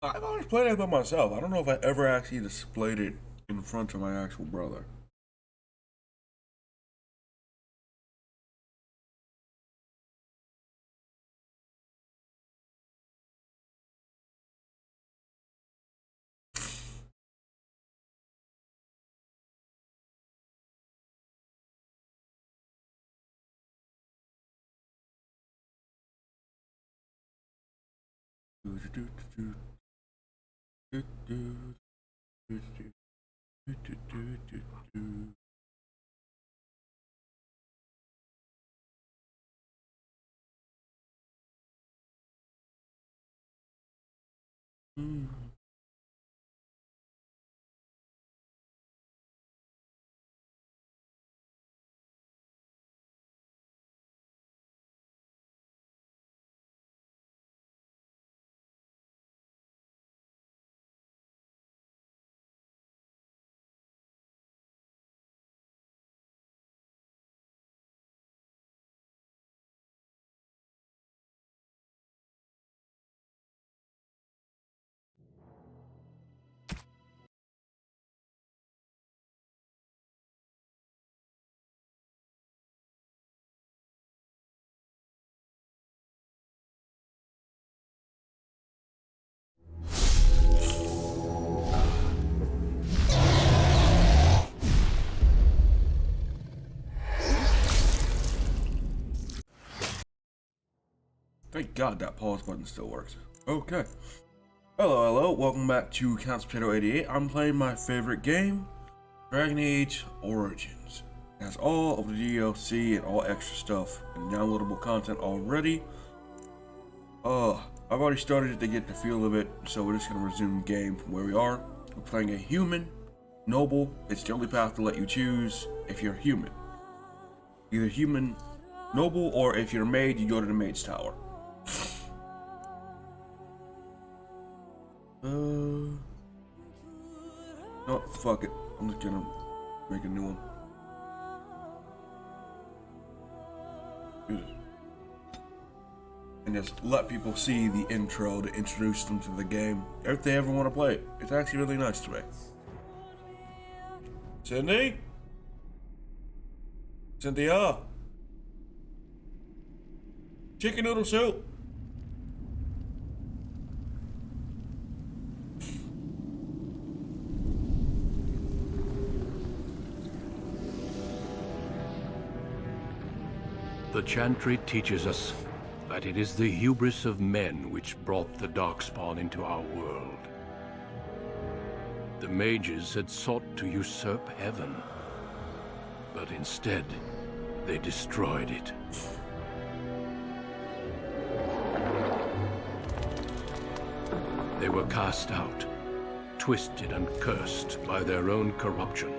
I've always played it by myself. I don't know if I ever actually displayed it in front of my actual brother. Thank God that pause button still works. Okay. Hello, welcome back to Couch Potato 88. I'm playing my favorite game, Dragon Age Origins. It has all of the DLC and all extra stuff and downloadable content already. I've already started to get the feel of it, so we're just gonna resume game from where we are. We're playing a human, noble. It's the only path to let you choose if you're human. Either human, noble, or if you're a maid, you go to the maid's tower. No, fuck it. I'm just gonna make a new one. And just let people see the intro to introduce them to the game if they ever want to play it. It's actually really nice to me. Cindy? Cynthia? Chicken noodle soup? The Chantry teaches us that it is the hubris of men which brought the Darkspawn into our world. The mages had sought to usurp heaven, but instead, they destroyed it. They were cast out, twisted and cursed by their own corruption.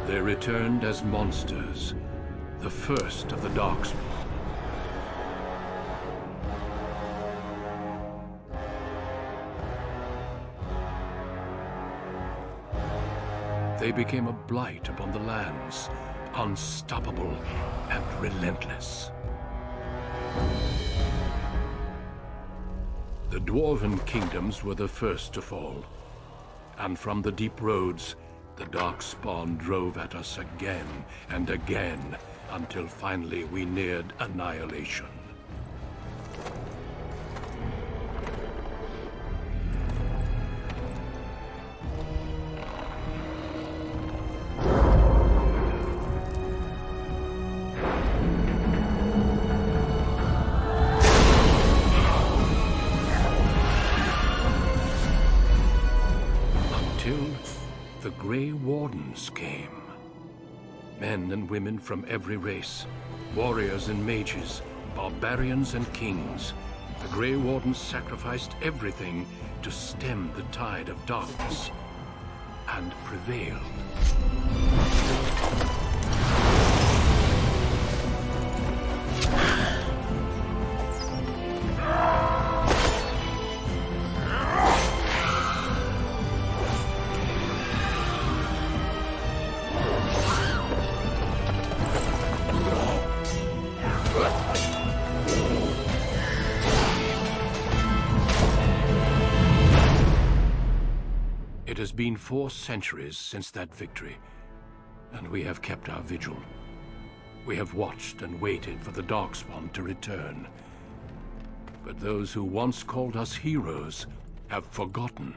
They returned as monsters, the first of the Darkspawn. They became a blight upon the lands, unstoppable and relentless. The Dwarven kingdoms were the first to fall, and from the deep roads, the Darkspawn drove at us again and again, until finally we neared annihilation. The Grey Wardens came. Men and women from every race, warriors and mages, barbarians and kings. The Grey Wardens sacrificed everything to stem the tide of darkness, and prevailed. It has been 4 centuries since that victory, and we have kept our vigil. We have watched and waited for the Darkspawn to return. But those who once called us heroes have forgotten.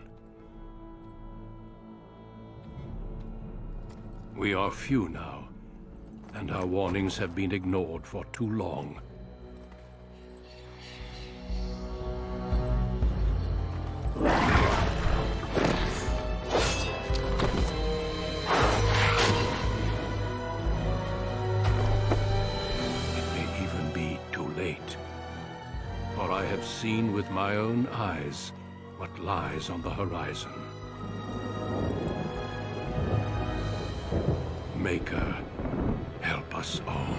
We are few now, and our warnings have been ignored for too long. For I have seen with my own eyes what lies on the horizon. Maker, help us all.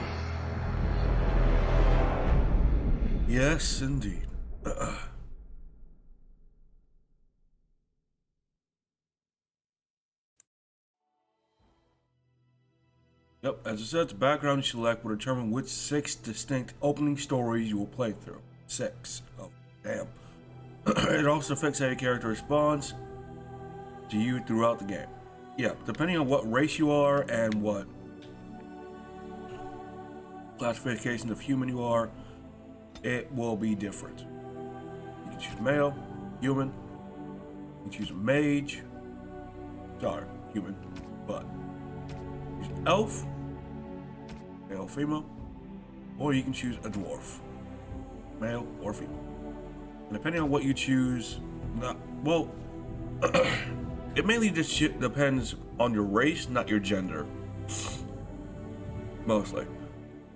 Yes, indeed. Yep, as I said, the background you select will determine which 6 distinct opening stories you will play through. 6. Oh, damn. It also affects how your character responds to you throughout the game. Yeah, depending on what race you are and what classification of human you are, it will be different. You can choose male, human, you can choose mage, sorry, human, but choose elf, male, female, or you can choose a dwarf, male or female. And depending on what you choose, it mainly just depends on your race, not your gender, mostly.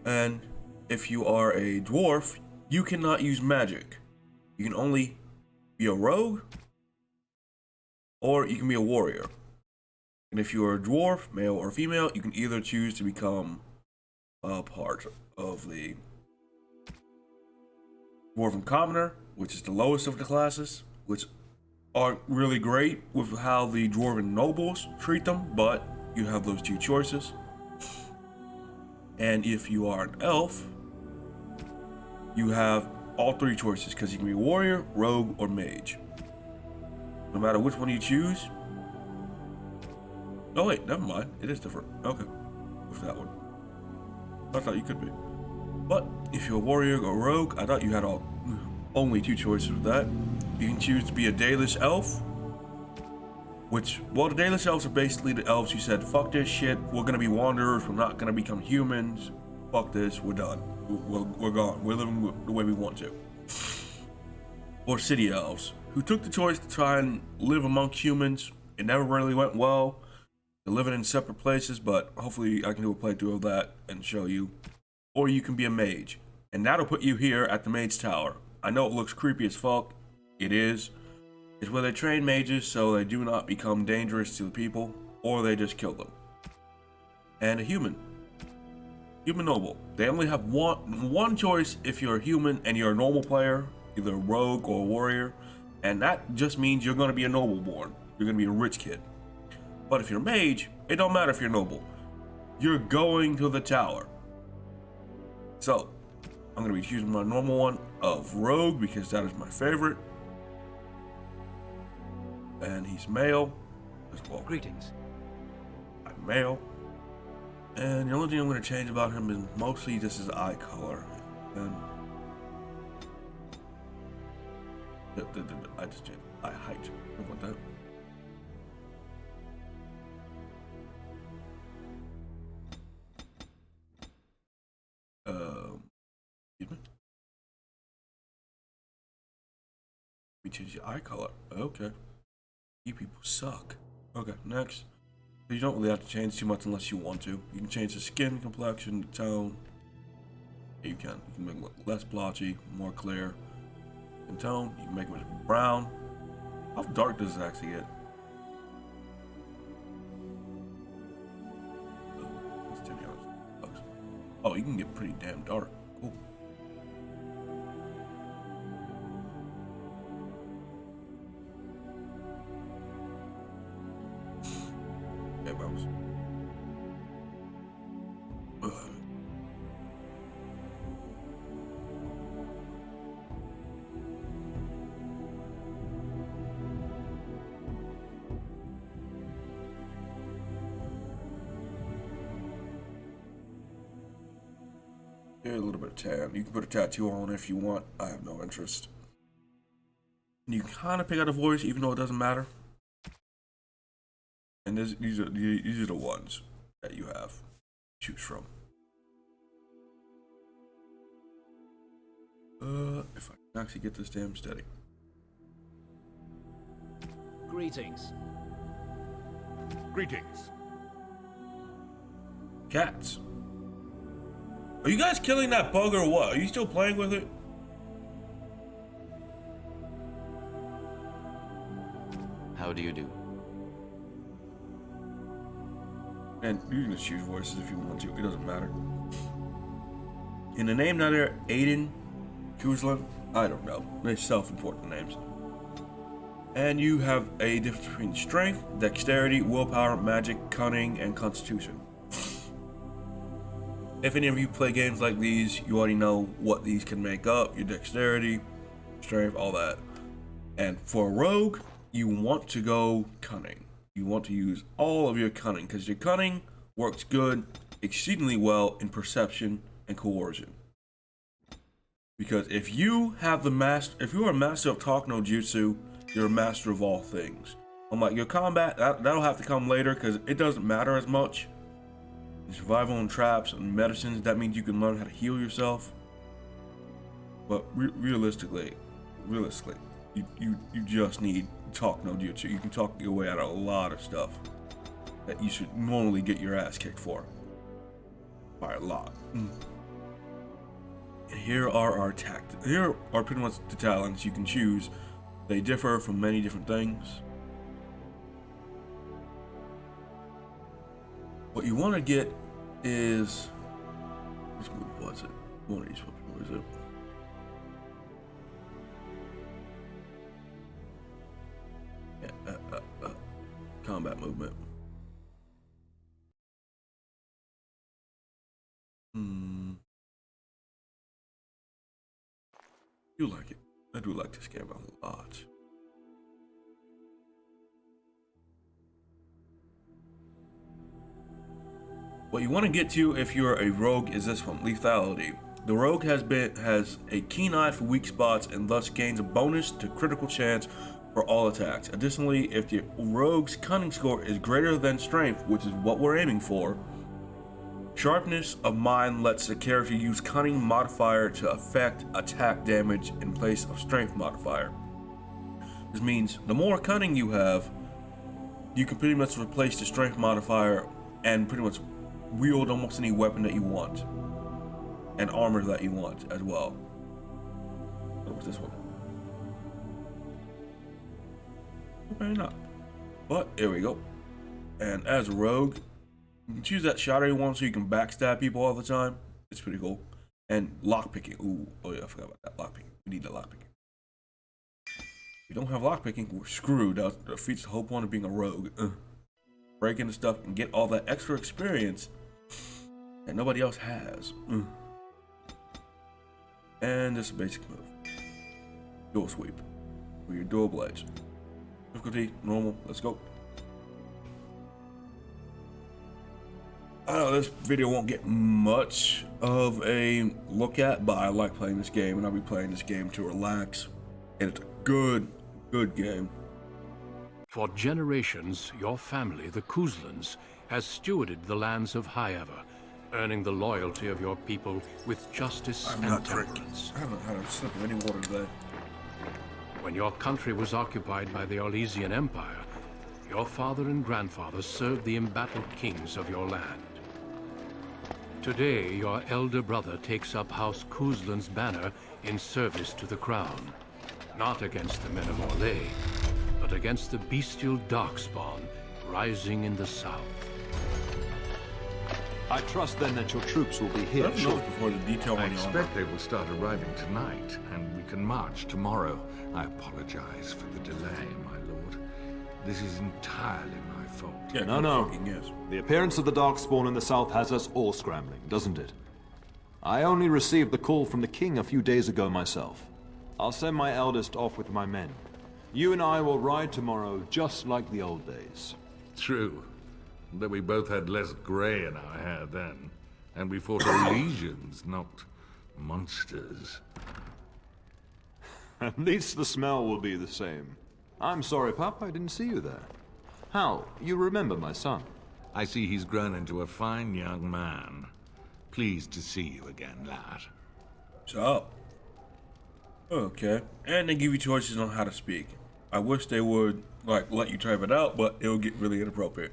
And if you are a dwarf, you cannot use magic. You can only be a rogue, or you can be a warrior. And if you are a dwarf, male or female, you can either choose to become a part of the Dwarven Commoner, which is the lowest of the classes, which aren't really great with how the Dwarven Nobles treat them, but you have those 2 choices. And if you are an elf, you have all 3 choices, because you can be a warrior, rogue, or mage. No matter which one you choose. Oh wait, never mind. It is different. Okay. With that one. I thought you could be. But if you're a warrior or rogue, I thought you had only 2 choices with that. You can choose to be a Daelish elf. The Daelish elves are basically the elves who said, fuck this shit, we're gonna be wanderers, we're not gonna become humans. Fuck this, we're done. We're gone. We're living the way we want to. Or city elves, who took the choice to try and live amongst humans. It never really went well. They're living in separate places, but hopefully I can do a playthrough of that and show you. Or you can be a mage, and that'll put you here at the Mage Tower. I know it looks creepy as fuck. It is. It's where they train mages so they do not become dangerous to the people, or they just kill them. And a human. Human noble. They only have one choice if you're a human and you're a normal player, either a rogue or a warrior, and that just means you're going to be a noble born. You're going to be a rich kid. But if you're a mage, it don't matter if you're noble. You're going to the tower. So, I'm going to be choosing my normal one of rogue because that is my favorite. And he's male as well. Greetings. I'm male. And the only thing I'm going to change about him is mostly just his eye color. And I just changed eye height. How about that? Excuse me. We change the eye color. Okay. You people suck. Okay, next. You don't really have to change too much unless you want to. You can change the skin complexion, the tone. Yeah, you can. You can make it look less blotchy, more clear. In tone, you can make it brown. How dark does it actually get? It's $10. Oh, you can get pretty damn dark. Cool. Mouse. Yeah, a little bit of tan. You can put a tattoo on if you want. I have no interest. And you kind of pick out a voice, even though it doesn't matter. And these are the ones that you have to choose from. If I can actually get this damn steady. Greetings. Greetings. Cats. Are you guys killing that bug or what? Are you still playing with it? How do you do? And you can just choose voices if you want to. It doesn't matter. In the name now there, Aiden, Kuzlan, I don't know. They're self-important names. And you have a difference between strength, dexterity, willpower, magic, cunning, and constitution. If any of you play games like these, you already know what these can make up. Your dexterity, strength, all that. And for a rogue, you want to go cunning. You want to use all of your cunning, because your cunning works good, exceedingly well in perception and coercion. Because if you have if you are a master of talk no jutsu, you're a master of all things. Unlike your combat, that'll have to come later, because it doesn't matter as much. In survival and traps and medicines, that means you can learn how to heal yourself. But realistically, you just need talk no jutsu. You can talk your way out of a lot of stuff that you should normally get your ass kicked for. By a lot. And here are our tactics. Here are pretty much the talents you can choose. They differ from many different things. What you want to get is, which move was it? One of these, what was it? Combat movement. You like it. I do like this game a lot. What you want to get to if you're a rogue is this one, lethality. The rogue has a keen eye for weak spots and thus gains a bonus to critical chance for all attacks. Additionally, if the rogue's cunning score is greater than strength, which is what we're aiming for, sharpness of mind lets the character use cunning modifier to affect attack damage in place of strength modifier. This means the more cunning you have, you can pretty much replace the strength modifier and pretty much wield almost any weapon that you want and armor that you want as well. What was this one? Maybe not. But here we go. And as a rogue, you can choose that shadowy one so you can backstab people all the time. It's pretty cool. And lockpicking. Ooh, oh yeah, I forgot about that. Lockpicking. We need the lockpicking. If we don't have lockpicking, we're screwed. That defeats the whole point of being a rogue. Break into stuff and get all that extra experience that nobody else has. And this is a basic move. Dual sweep. With your dual blades. Difficulty, normal, let's go. I know this video won't get much of a look at, but I like playing this game, and I'll be playing this game to relax. And it's a good game. For generations, your family, the Kuzlans, has stewarded the lands of Highever, earning the loyalty of your people with justice and temperance. I haven't had a sip of any water today. When your country was occupied by the Orlesian Empire, your father and grandfather served the embattled kings of your land. Today, your elder brother takes up House Kuzlan's banner in service to the crown, not against the men of Orlais, but against the bestial Darkspawn rising in the south. I trust then that your troops will be here shortly. Before the detail I on the armor. expect they will start arriving tonight, and we can march tomorrow. I apologize for the delay, my lord. This is entirely my fault. Yeah, No. fucking yes. The appearance of the Darkspawn in the south has us all scrambling, doesn't it? I only received the call from the king a few days ago myself. I'll send my eldest off with my men. You and I will ride tomorrow just like the old days. True. That we both had less grey in our hair then, and we fought legions, not monsters. At least the smell will be the same. I'm sorry, Pup, I didn't see you there. Hal, you remember my son? I see he's grown into a fine young man. Pleased to see you again, lad. What's up? Okay. And they give you choices on how to speak. I wish they would, like, let you type it out, but it would get really inappropriate.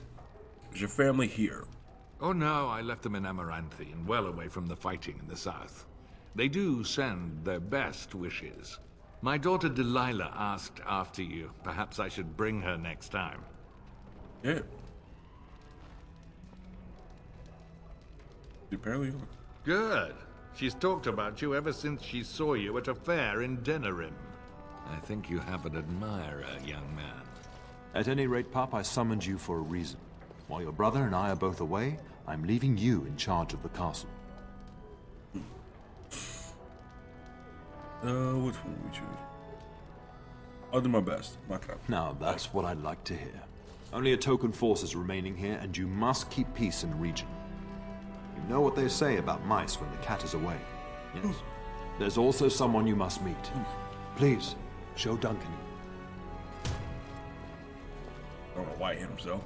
Is your family here? Oh no, I left them in Amaranthi and well away from the fighting in the south. They do send their best wishes. My daughter Delilah asked after you. Perhaps I should bring her next time. Yeah. Apparently. Good. She's talked about you ever since she saw you at a fair in Denerim. I think you have an admirer, young man. At any rate, Pup, I summoned you for a reason. While your brother and I are both away, I'm leaving you in charge of the castle. Which one will we choose? I'll do my best. Now, that's what I'd like to hear. Only a token force is remaining here, and you must keep peace in the region. You know what they say about mice when the cat is away. Yes. There's also someone you must meet. Please, show Duncan. I don't know why he hit himself.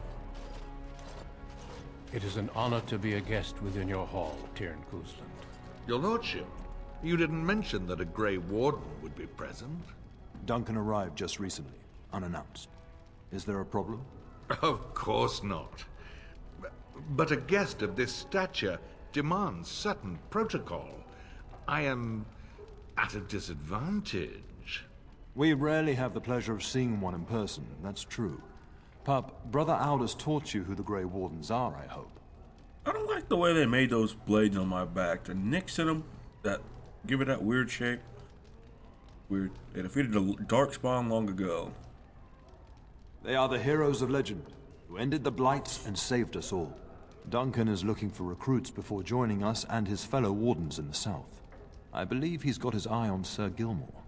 It is an honor to be a guest within your hall, Tyrn Cousland. Your lordship, you didn't mention that a Grey Warden would be present. Duncan arrived just recently, unannounced. Is there a problem? Of course not. But a guest of this stature demands certain protocol. I am at a disadvantage. We rarely have the pleasure of seeing one in person, that's true. Pup, Brother Aldous taught you who the Grey Wardens are, I hope. I don't like the way they made those blades on my back. The nicks in them, that give it that weird shape. Weird. They defeated the Darkspawn long ago. They are the heroes of legend, who ended the Blights and saved us all. Duncan is looking for recruits before joining us and his fellow Wardens in the south. I believe he's got his eye on Sir Gilmore.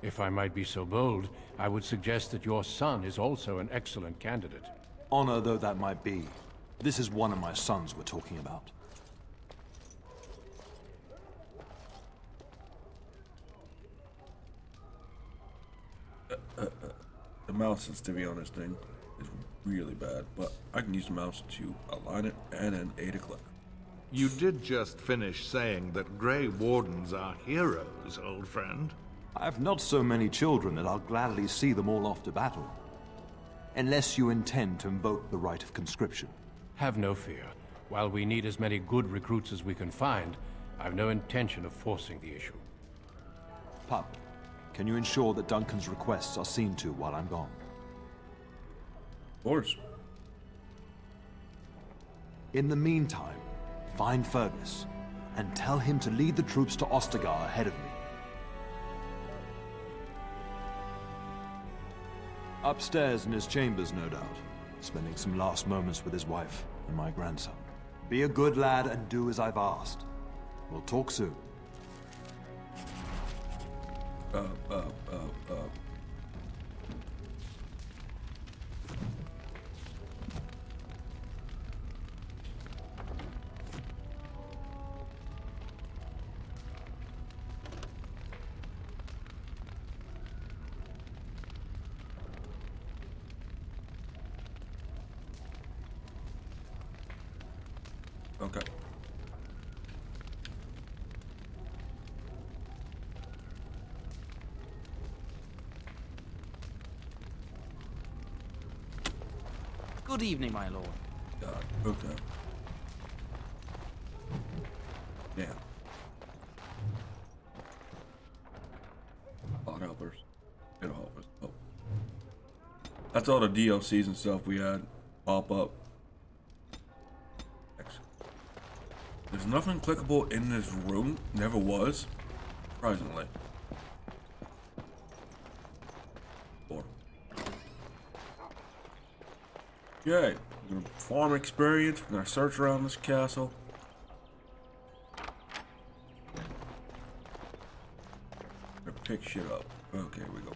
If I might be so bold, I would suggest that your son is also an excellent candidate. Honor though that might be, this is one of my sons we're talking about. The mouse sensitivity thing is really bad, but I can use the mouse to align it and then aid a click. You did just finish saying that Grey Wardens are heroes, old friend. I have not so many children that I'll gladly see them all off to battle. Unless you intend to invoke the right of conscription. Have no fear. While we need as many good recruits as we can find, I've no intention of forcing the issue. Pup, can you ensure that Duncan's requests are seen to while I'm gone? Of course. In the meantime, find Fergus, and tell him to lead the troops to Ostagar ahead of me. Upstairs in his chambers, no doubt, spending some last moments with his wife and my grandson. Be a good lad and do as I've asked. We'll talk soon. Okay. Good evening, my lord. God. Okay. Yeah. God helpers. It'll help us. Oh. That's all the DLCs and stuff we had pop up. There's nothing clickable in this room. Never was. Surprisingly. Okay. We're gonna farm experience. We're gonna search around this castle. We're gonna pick shit up. Okay, here we go.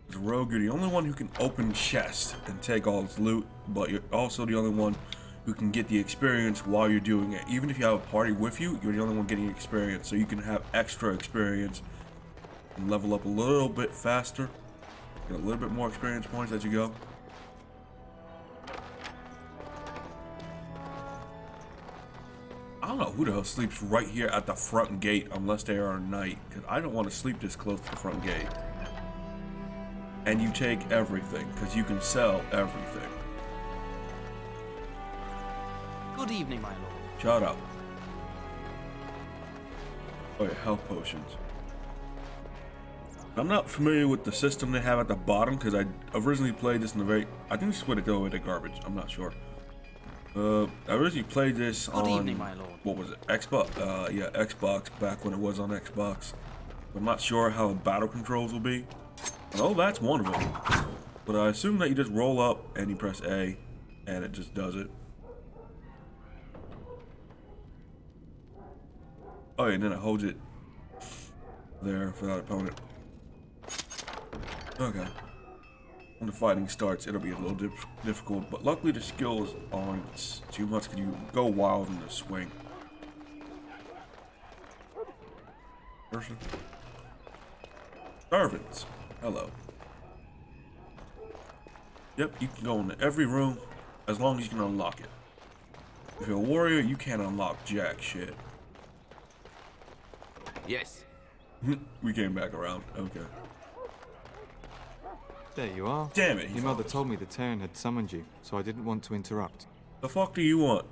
As a rogue, you're the only one who can open chests and take all its loot, but you're also the only one who can get the experience while you're doing it. Even if you have a party with you, you're the only one getting experience, so you can have extra experience and level up a little bit faster, get a little bit more experience points as you go. I don't know who the hell sleeps right here at the front gate unless they are a knight, because I don't want to sleep this close to the front gate. And you take everything, because you can sell everything. Good evening, my lord. Shut up. Oh yeah, health potions. I'm not familiar with the system they have at the bottom, because I originally played this in the very... I think this is where they throw away the garbage. I'm not sure. I originally played this on... Good evening, my lord. What was it? Xbox? Yeah, Xbox, back when it was on Xbox. I'm not sure how the battle controls will be. Oh, that's one of them. But I assume that you just roll up and you press A, and it just does it. Oh, yeah, and then it holds it there for that opponent. Okay. When the fighting starts, it'll be a little difficult, but luckily the skills aren't too much because you go wild in the swing. Person. Servants. Hello. Yep, you can go into every room as long as you can unlock it. If you're a warrior, you can't unlock jack shit. Yes. We came back around. Okay. There you are. Damn it. Your mother told me the Terran had summoned you, so I didn't want to interrupt. The fuck do you want?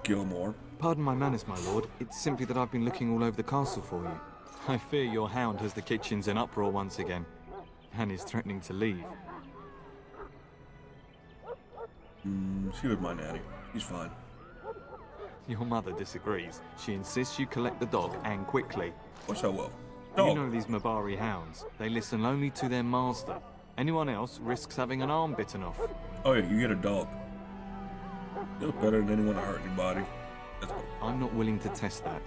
Gilmore. Pardon my manners, my lord. It's simply that I've been looking all over the castle for you. I fear your hound has the kitchens in uproar once again, and is threatening to leave. She was my nanny. She's fine. Your mother disagrees. She insists you collect the dog, and quickly. What's that will? You know these Mabari hounds. They listen only to their master. Anyone else risks having an arm bitten off. Oh yeah, you get a dog. You're better than anyone to hurt anybody. Let's go. I'm not willing to test that.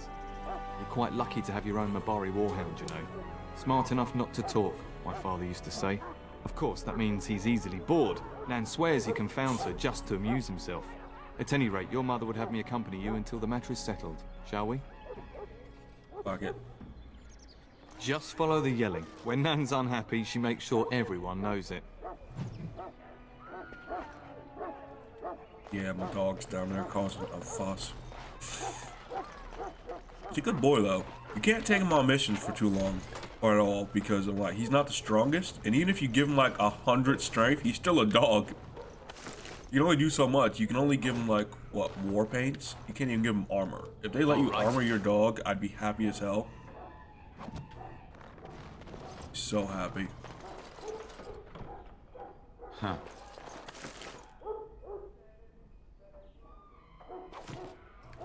You're quite lucky to have your own Mabari warhound, you know. Smart enough not to talk, my father used to say. Of course, that means he's easily bored. Nan swears he confounds her just to amuse himself. At any rate, your mother would have me accompany you until the matter is settled, shall we? Fuck it. Just follow the yelling. When Nan's unhappy, she makes sure everyone knows it. Yeah, my dog's down there causing a fuss. He's a good boy though. You can't take him on missions for too long, or at all, because of like he's not the strongest, and even if you give him like 100 strength, he's still a dog. You can only do so much. You can only give him like what, war paints? You can't even give him armor. If they let you armor your dog, I'd be happy as hell. So happy. Huh.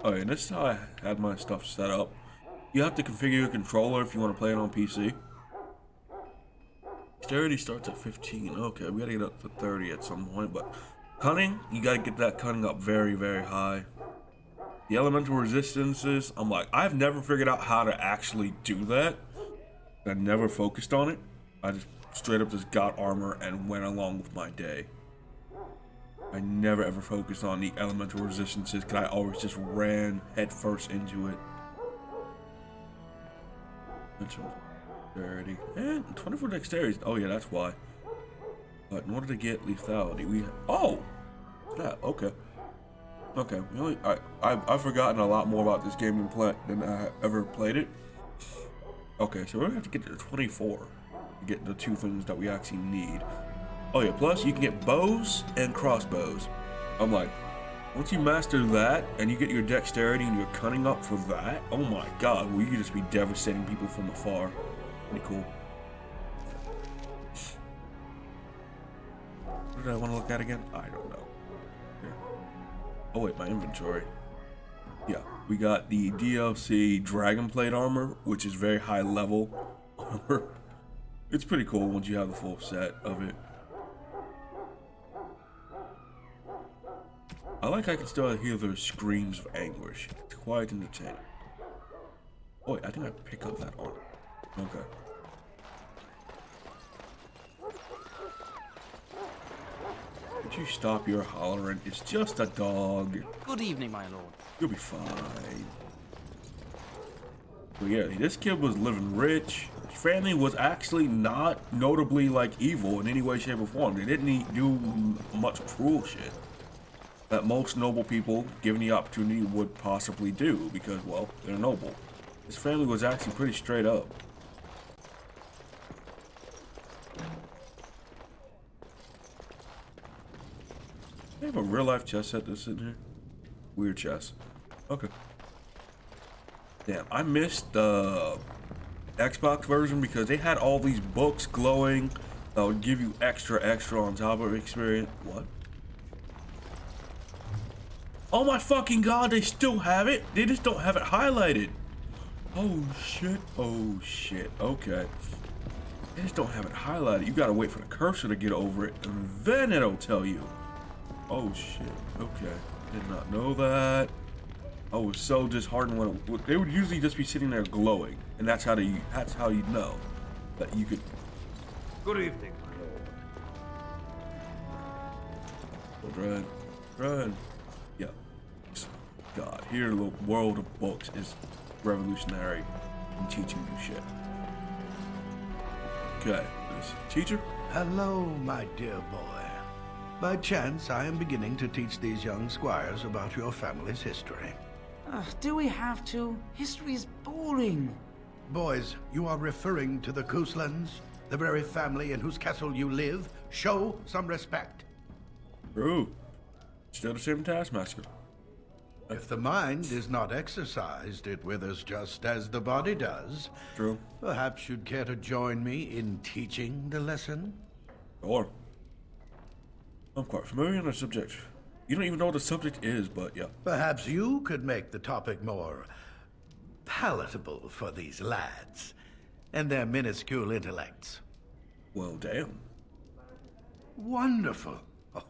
Oh, yeah, and this is how I had my stuff set up. You have to configure your controller if you want to play it on PC. Dexterity starts at 15. Okay, we gotta get up to 30 at some point, but cunning, you gotta get that cunning up very, very high. The elemental resistances, I'm like, I've never figured out how to actually do that. I never focused on it. I just straight up just got armor and went along with my day. I never ever focused on the elemental resistances because I always just ran headfirst into it. Dexterity. And 24 dexterity. Oh yeah, that's why. But in order to get lethality, we... Oh! That, okay. Okay, really? I've forgotten a lot more about this game than I ever played it. Okay, so we're gonna have to get to 24 to get the two things that we actually need. Oh yeah, plus you can get bows and crossbows. I'm like, once you master that and you get your dexterity and your cunning up for that, oh my god, well you can just be devastating people from afar. Pretty cool. What did I want to look at again? I don't know. Here. Oh wait, my inventory. Yeah, we got the DLC Dragonplate armor, which is very high level armor. It's pretty cool once you have the full set of it. I like I can still hear their screams of anguish. It's quite entertaining. Oh wait, I think I pick up that armor. Okay. Did you stop your hollering? It's just a dog. Good evening, my lord. You'll be fine. But yeah, this kid was living rich. His family was actually not notably like evil in any way, shape, or form. They didn't do much cruel shit that most noble people, given the opportunity, would possibly do because, well, they're noble. His family was actually pretty straight up. They have a real life chess set that's in here. Weird chess. Okay. Damn, I missed the Xbox version because they had all these books glowing that would give you extra on top of experience. What? Oh my fucking god, they still have it? They just don't have it highlighted. Oh shit, okay. They just don't have it highlighted. You gotta wait for the cursor to get over it, and then it'll tell you. Oh shit, okay. Did not know that. I was so disheartened when they would usually just be sitting there glowing, and that's how you know that you could. Good evening. Run. Yeah. God, here the world of books is revolutionary in teaching you shit. Okay, this teacher. Hello, my dear boy. By chance, I am beginning to teach these young squires about your family's history. Do we have to? History is boring. Boys, you are referring to the Couslands, the very family in whose castle you live. Show some respect. True. Still the same taskmaster. If the mind is not exercised, it withers just as the body does. True. Perhaps you'd care to join me in teaching the lesson? Or I'm quite familiar on the subject. You don't even know what the subject is, but yeah. Perhaps you could make the topic more palatable for these lads and their minuscule intellects. Well, damn. Wonderful. Oh,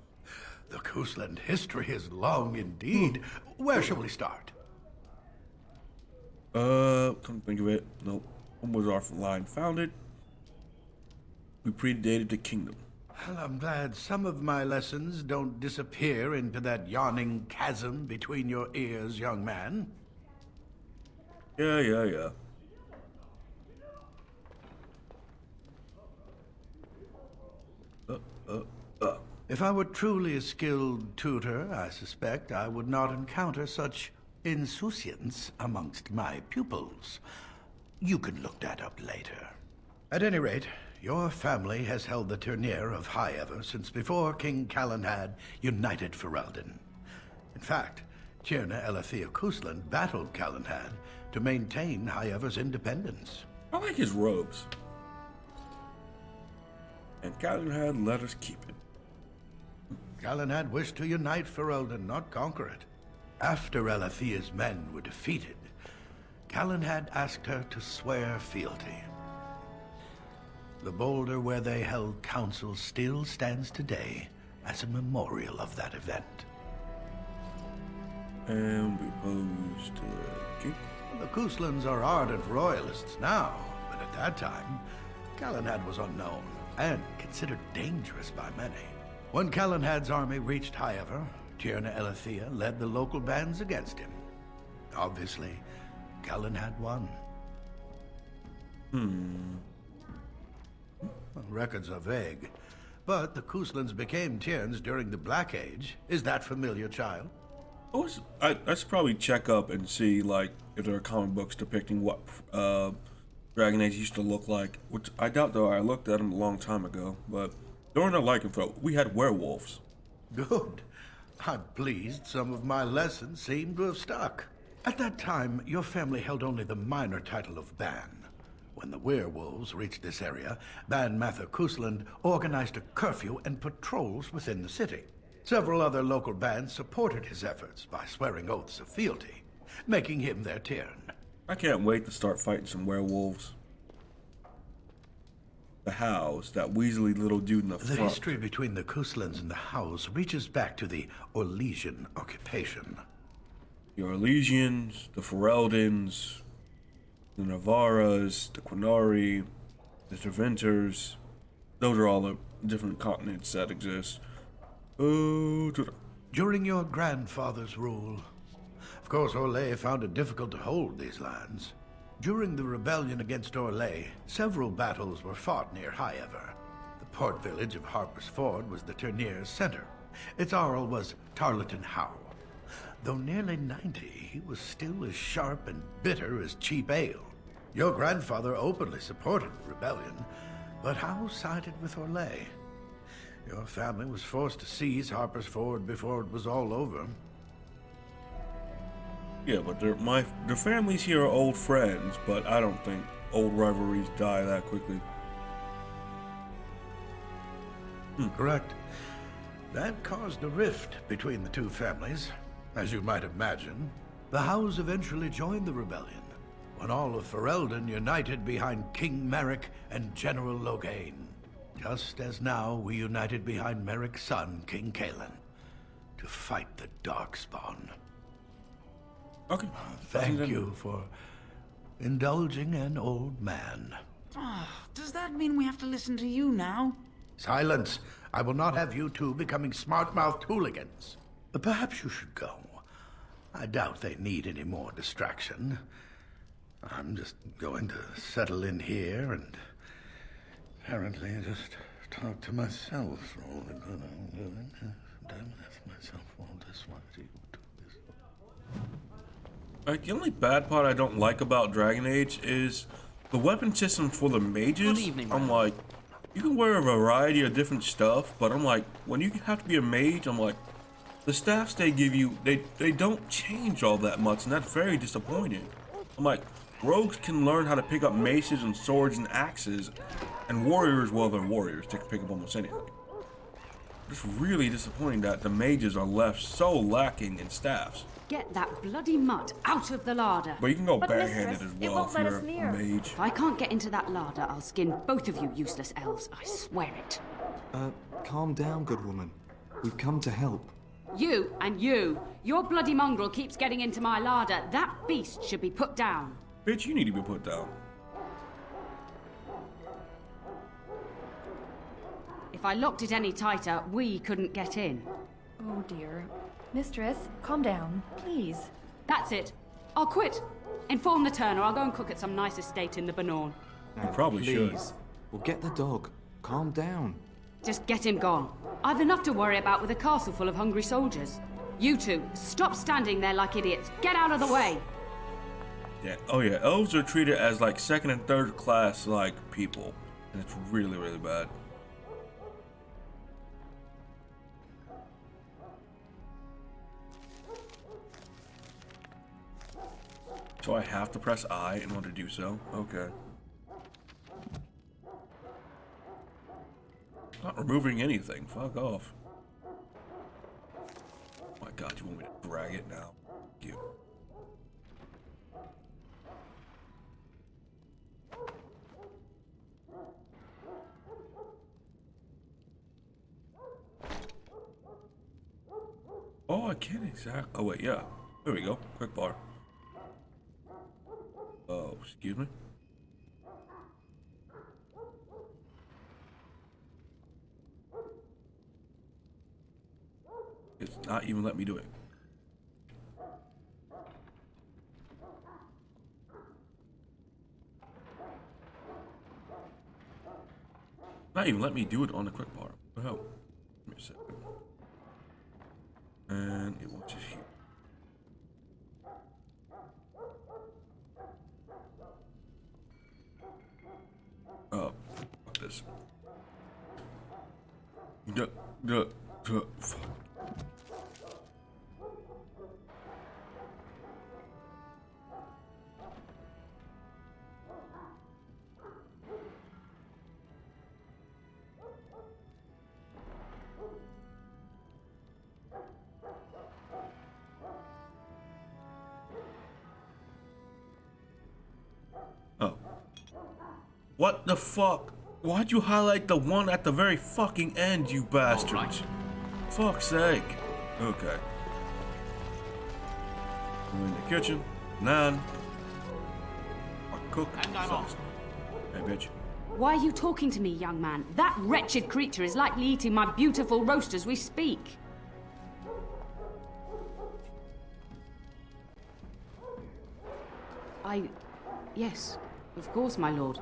the Cousland history is long indeed. Where shall we start? Come to think of it, nope. When was our line founded? We predated the kingdom. Well, I'm glad some of my lessons don't disappear into that yawning chasm between your ears, young man. Yeah. If I were truly a skilled tutor, I suspect I would not encounter such insouciance amongst my pupils. You can look that up later. At any rate, your family has held the Tournere of High Ever since before King Calenhad united Ferelden. In fact, Tierna Elethea Cousland battled Calenhad to maintain High Ever's independence. I like his robes. And Calenhad let us keep it. Calenhad wished to unite Ferelden, not conquer it. After Elethea's men were defeated, Calenhad asked her to swear fealty. The boulder where they held council still stands today as a memorial of that event. And we posed king. The Couslands are ardent royalists now, but at that time, Calenhad was unknown and considered dangerous by many. When Calenhad's army reached High Ever, Tierna Elethea led the local bands against him. Obviously, Calenhad won. Records are vague, but the Couslands became Tierns during the Black Age. Is that familiar, child? I should probably check up and see, like, if there are comic books depicting what Dragon Age used to look like. Which I doubt, though. I looked at them a long time ago. But during the Lycanthrope, we had werewolves. Good. I'm pleased some of my lessons seem to have stuck. At that time, your family held only the minor title of Ban. When the werewolves reached this area, Ban Mather Cousland organized a curfew and patrols within the city. Several other local bands supported his efforts by swearing oaths of fealty, making him their Tiern. I can't wait to start fighting some werewolves. The Hows, that weaselly little dude in the front. The history between the Couslands and the Hows reaches back to the Orlesian occupation. The Orlesians, the Fereldans, the Navaras, the Quinari, the Treventers. Those are all the different continents that exist. Oh, to the... During your grandfather's rule, of course, Orlais found it difficult to hold these lands. During the rebellion against Orlais, several battles were fought near Highever. The port village of Harper's Ford was the tournier's center. Its Jarl was Tarleton Howe. Though nearly 90, he was still as sharp and bitter as cheap ale. Your grandfather openly supported the rebellion, but Howe sided with Orlais. Your family was forced to seize Harper's Ford before it was all over. Yeah, but the families here are old friends, but I don't think old rivalries die that quickly. Correct. That caused a rift between the two families. As you might imagine, the Howes eventually joined the rebellion, when all of Ferelden united behind King Merrick and General Loghain. Just as now we united behind Merrick's son, King Cailan, to fight the Darkspawn. Okay. Thank you for indulging an old man. Does that mean we have to listen to you now? Silence! I will not have you two becoming smart-mouthed hooligans. Perhaps you should go. I doubt they need any more distraction. I'm just going to settle in here and apparently just talk to myself for all the good I'm doing. Damn myself all this while you do this. Like, the only bad part I don't like about Dragon Age is the weapon system for the mages. Good evening, I'm man. like, you can wear a variety of different stuff, but I'm like, when you have to be a mage, I'm like, the staffs they give you, they don't change all that much, and that's very disappointing. I'm like, rogues can learn how to pick up maces and swords and axes, and warriors, well, they're warriors, they can pick up almost anything. It's really disappointing that the mages are left so lacking in staffs. Get that bloody mutt out of the larder. But you can go But barehanded mistress, as it well won't if let you're us a near. mage. If I can't get into that larder, I'll skin both of you useless elves. I swear it. Calm down, good woman. We've come to help. You and you. Your bloody mongrel keeps getting into my larder. That beast should be put down. Bitch, you need to be put down. If I locked it any tighter, we couldn't get in. Oh dear. Mistress, calm down, please. That's it. I'll quit. Inform the turner. I'll go and cook at some nice estate in the Banorn. You probably should. Please. We'll get the dog. Calm down. Just get him gone. I've enough to worry about with a castle full of hungry soldiers. You two, stop standing there like idiots. Get out of the way. Yeah. Oh yeah, elves are treated as like second and third class like people, and it's really, really bad. So I have to press I in order to do so? Okay. Not removing anything. Fuck off. Oh my god, you want me to drag it now? You. Oh, I can't exactly. Oh, wait, yeah. There we go. Quick bar. Oh, excuse me. It's not even letting me do it. Not even let me do it on the quick bar. What the hell? Give me a second. And it wants it here. Oh, fuck this. Fuck. Oh. What the fuck? Why'd you highlight the one at the very fucking end, you bastards? Right. Fuck's sake. Okay. We're in the kitchen. Nan. I cook. And I'm some off. stuff. Hey, bitch. Why are you talking to me, young man? That wretched creature is likely eating my beautiful roast as we speak. Yes, of course, my lord.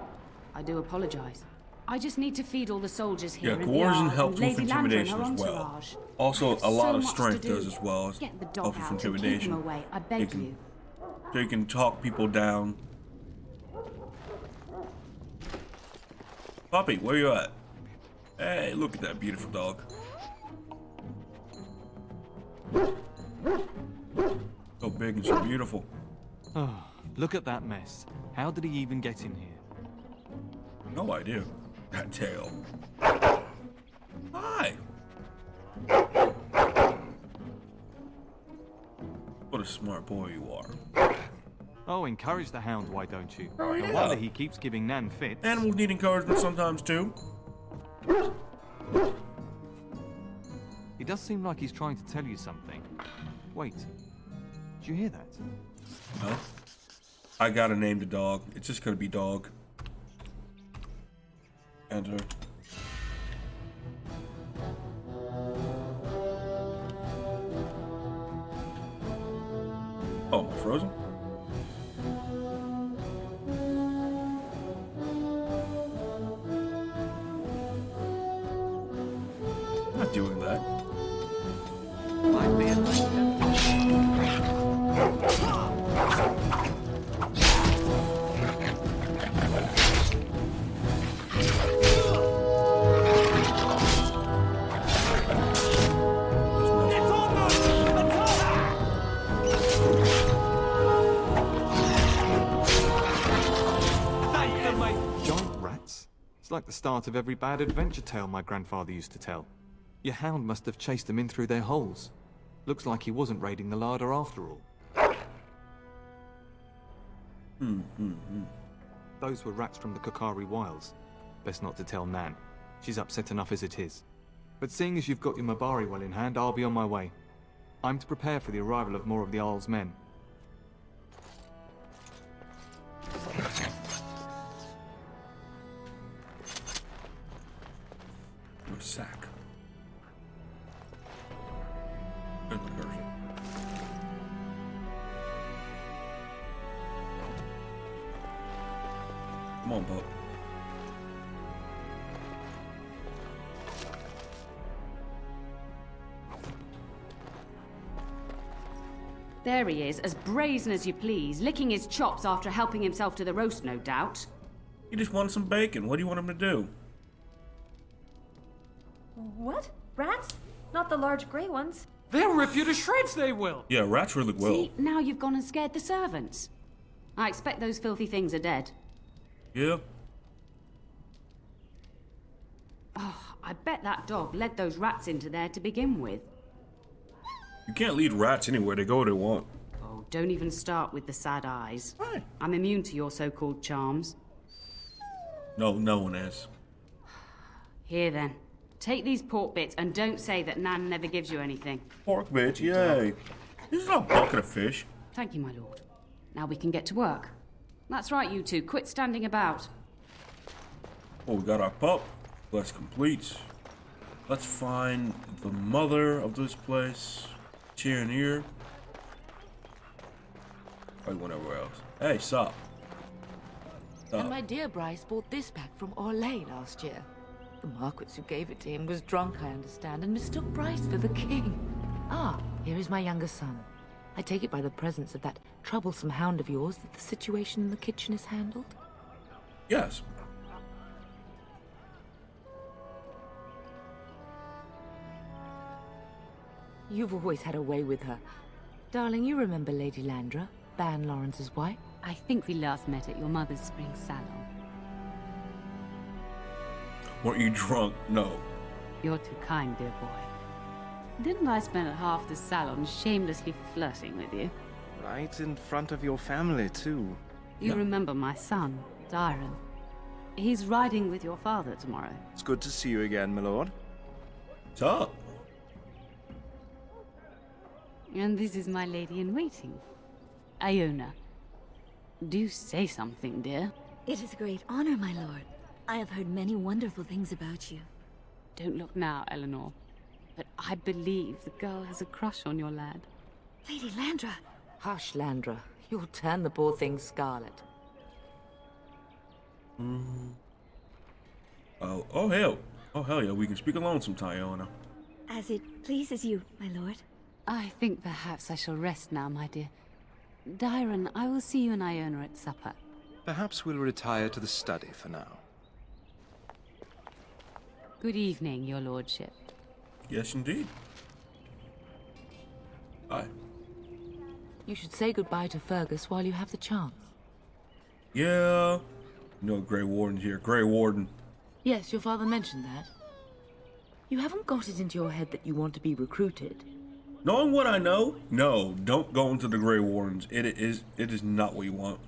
I do apologize. I just need to feed all the soldiers here. Yeah, coercion helps with Lady Landra and intimidation her as well. entourage. Also, a So lot of much strength to do. does as well as Get the dog helps with out and keep intimidation. him away. I beg you. So you can talk people down. Puppy, where you at? Hey, look at that beautiful dog. So big and so beautiful. Oh, look at that mess. How did he even get in here? No idea. That tail. Hi. What a smart boy you are. Oh, encourage the hound, why don't you? Oh, yeah. No wonder he keeps giving Nan fits. Animals need encouragement sometimes too. He does seem like he's trying to tell you something. Wait, did you hear that? Huh? I gotta name the dog. It's just gonna be dog. Enter. Oh, am I frozen? I'm not doing that. Might be a giant rats? It's like the start of every bad adventure tale my grandfather used to tell. Your hound must have chased them in through their holes. Looks like he wasn't raiding the larder after all. Those were rats from the Kokari Wilds. Best not to tell Nan. She's upset enough as it is. But seeing as you've got your Mabari well in hand, I'll be on my way. I'm to prepare for the arrival of more of the Isle's men. Your sack. Good person. Come on, pup. There he is, as brazen as you please, licking his chops after helping himself to the roast, no doubt. He just wanted some bacon. What do you want him to do? What? Rats? Not the large grey ones. They'll rip you to shreds, they will. Yeah, rats really will. See, now you've gone and scared the servants. I expect those filthy things are dead. Yeah. Oh, I bet that dog led those rats into there to begin with. You can't lead rats anywhere. They go where they want. Oh, don't even start with the sad eyes. Why? I'm immune to your so-called charms. No, no one is. Here then. Take these pork bits and don't say that Nan never gives you anything. Pork bitch, yay. This is not a bucket of fish. Thank you, my lord. Now we can get to work. That's right, you two. Quit standing about. Oh, we got our pup. Quest complete. Let's find the mother of this place. Cheering here. Probably went everywhere else. Hey, sup? And my dear Bryce bought this back from Orlais last year. The Marquis who gave it to him was drunk, I understand, and mistook Bryce for the king. Ah, here is my younger son. I take it by the presence of that troublesome hound of yours that the situation in the kitchen is handled? Yes. You've always had a way with her. Darling, you remember Lady Landra, Ban Lawrence's wife? I think we last met at your mother's spring salon. Weren't you drunk? No. You're too kind, dear boy. Didn't I spend half the salon shamelessly flirting with you? Right in front of your family, too. You remember my son, Dyron. He's riding with your father tomorrow. It's good to see you again, my lord. What's up? And this is my lady-in-waiting, Iona. Do say something, dear. It is a great honor, my lord. I have heard many wonderful things about you. Don't look now, Eleanor. But I believe the girl has a crush on your lad. Lady Landra! Hush, Landra. You'll turn the poor thing scarlet. Oh hell. Oh hell yeah, we can speak alone sometime, Iona. As it pleases you, my lord. I think perhaps I shall rest now, my dear. Dyron, I will see you and Iona at supper. Perhaps we'll retire to the study for now. Good evening, your lordship. Yes, indeed. Aye. You should say goodbye to Fergus while you have the chance. Yeah. No, Grey Warden's here. Grey Warden. Yes, your father mentioned that. You haven't got it into your head that you want to be recruited. Knowing what I know, no, don't go into the Grey Wardens. It is not what you want.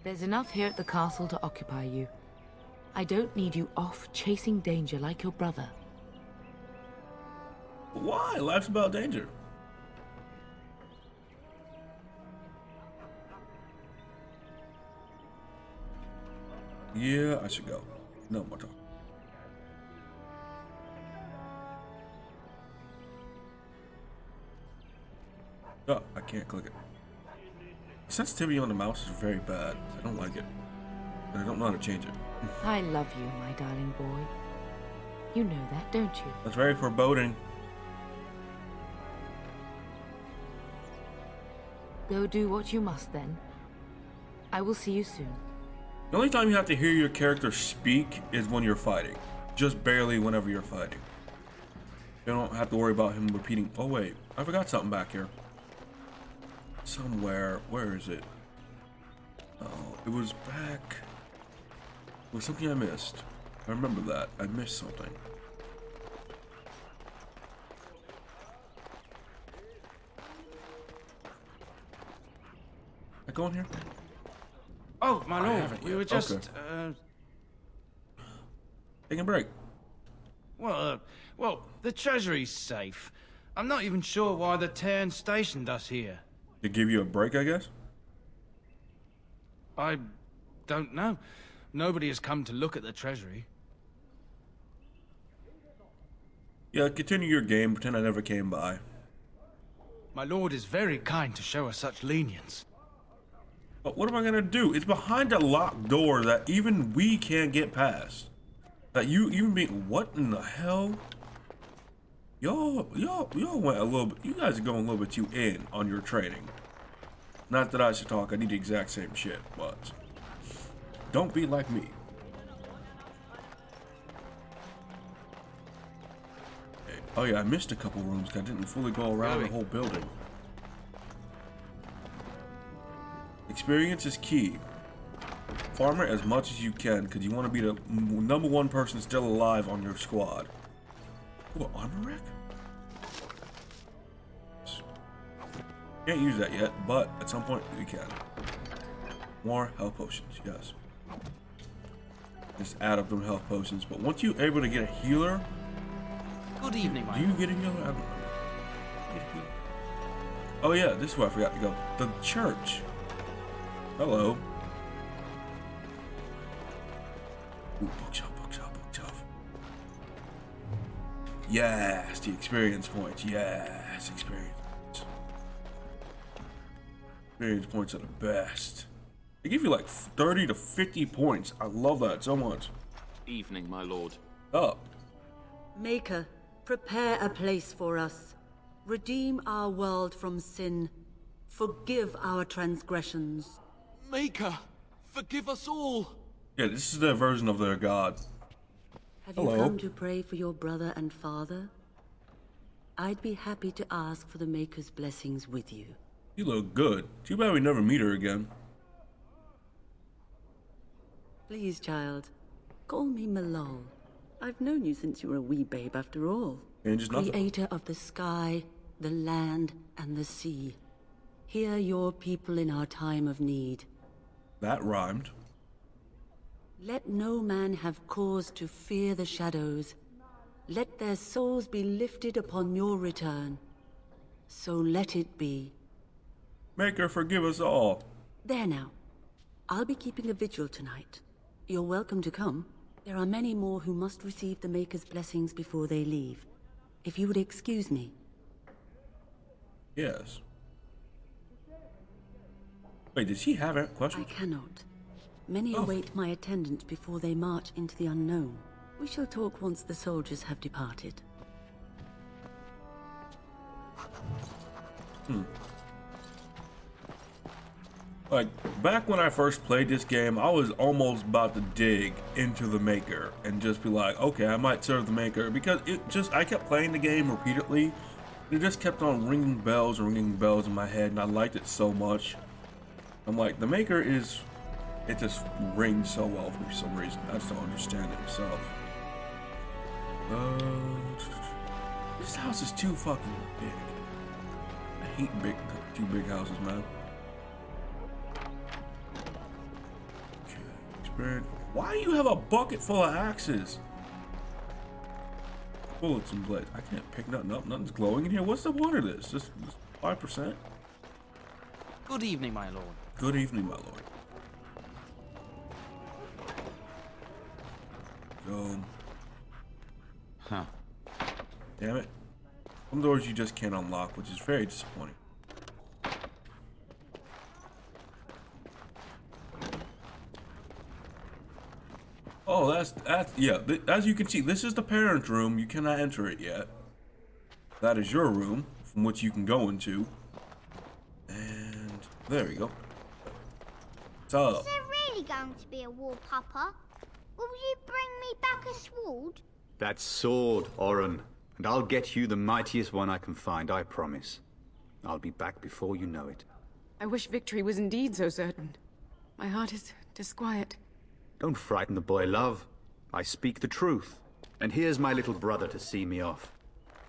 There's enough here at the castle to occupy you. I don't need you off chasing danger like your brother. Why? Life's about danger. Yeah, I should go. No more talk. Oh, I can't click it. Sensitivity on the mouse is very bad. I don't like it. And I don't know how to change it. I love you, my darling boy. You know that, don't you? That's very foreboding. Go do what you must, then. I will see you soon. The only time you have to hear your character speak is when you're fighting. Just barely whenever you're fighting. You don't have to worry about him repeating. Oh wait, I forgot something back here. Somewhere. Where is it? Oh, it was back. It was something I missed. I remember that. I missed something. I go in here? Oh, my lord, we were just, okay. Taking a break. Well, the treasury's safe. I'm not even sure why the Terran stationed us here. To give you a break, I guess? I don't know. Nobody has come to look at the treasury. Yeah, continue your game. Pretend I never came by. My lord is very kind to show us such lenience. But what am I gonna do? It's behind a locked door that even we can't get past. That you even be what in the hell? Y'all went a little bit. You guys are going a little bit too in on your training. Not that I should talk. I need the exact same shit, but don't be like me. Okay. Oh yeah, I missed a couple rooms. 'Cause I didn't fully go around the whole building. Experience is key. Farm it as much as you can because you want to be the #1 person still alive on your squad. What, armor rack? Can't use that yet, but at some point we can. More health potions, yes. Just add up them health potions, but once you're able to get a healer... Good evening, my Do you get a healer? I don't know. Get a healer. Oh yeah, this is where I forgot to go. The church. Hello. Ooh, bookshop. Yes, the experience points. Yes, experience points. Experience points are the best. They give you like 30 to 50 points. I love that so much. Evening, my lord. Up. Maker, prepare a place for us. Redeem our world from sin. Forgive our transgressions. Maker, forgive us all. Yeah, this is their version of their god. Have Hello. you come to pray for your brother and father? I'd be happy to ask for the Maker's blessings with you. You look good. Too bad we never meet her again. Please, child, call me Malol. I've known you since you were a wee babe after all. Changes nothing. Creator of the sky, the land, and the sea. Hear your people in our time of need. That rhymed. Let no man have cause to fear the shadows. Let their souls be lifted upon your return. So let it be. Maker, forgive us all. There now. I'll be keeping a vigil tonight. You're welcome to come. There are many more who must receive the Maker's blessings before they leave. If you would excuse me. Yes. Wait, does she have a question? I cannot. Many await my attendance before they march into the unknown. We shall talk once the soldiers have departed. Like, back when I first played this game, I was almost about to dig into the Maker and just be like, okay, I might serve the Maker, because I kept playing the game repeatedly. It just kept on ringing bells in my head, and I liked it so much. I'm like, the Maker it just rings so well for some reason. I just don't understand it myself. This house is too fucking big. I hate two big houses, man. Why do you have a bucket full of axes? Bullets and blades. I can't pick nothing up. Nothing's glowing in here. What's the point of this? Just 5%? Good evening, my lord. Good evening, my lord. Huh. Damn it. Some doors you just can't unlock, which is very disappointing. Oh, that's yeah. As you can see, this is the parent room. You cannot enter it yet. That is your room, from which you can go into. And there we go. So. Is there really going to be a war, Papa? Will you bring me back a sword? That sword, Oren. And I'll get you the mightiest one I can find, I promise. I'll be back before you know it. I wish victory was indeed so certain. My heart is disquiet. Don't frighten the boy, love. I speak the truth. And here's my little brother to see me off.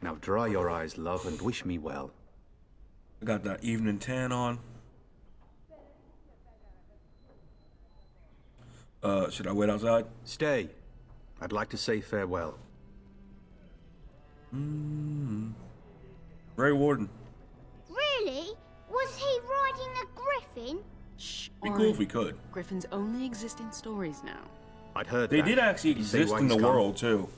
Now dry your eyes, love, and wish me well. I got that evening tan on. Should I wait outside? Stay. I'd like to say farewell. Grey Warden. Really? Was he riding a griffin? Shh. Be cool if we could. Griffins only exist in stories now. I'd heard they that. did actually exist in the world too.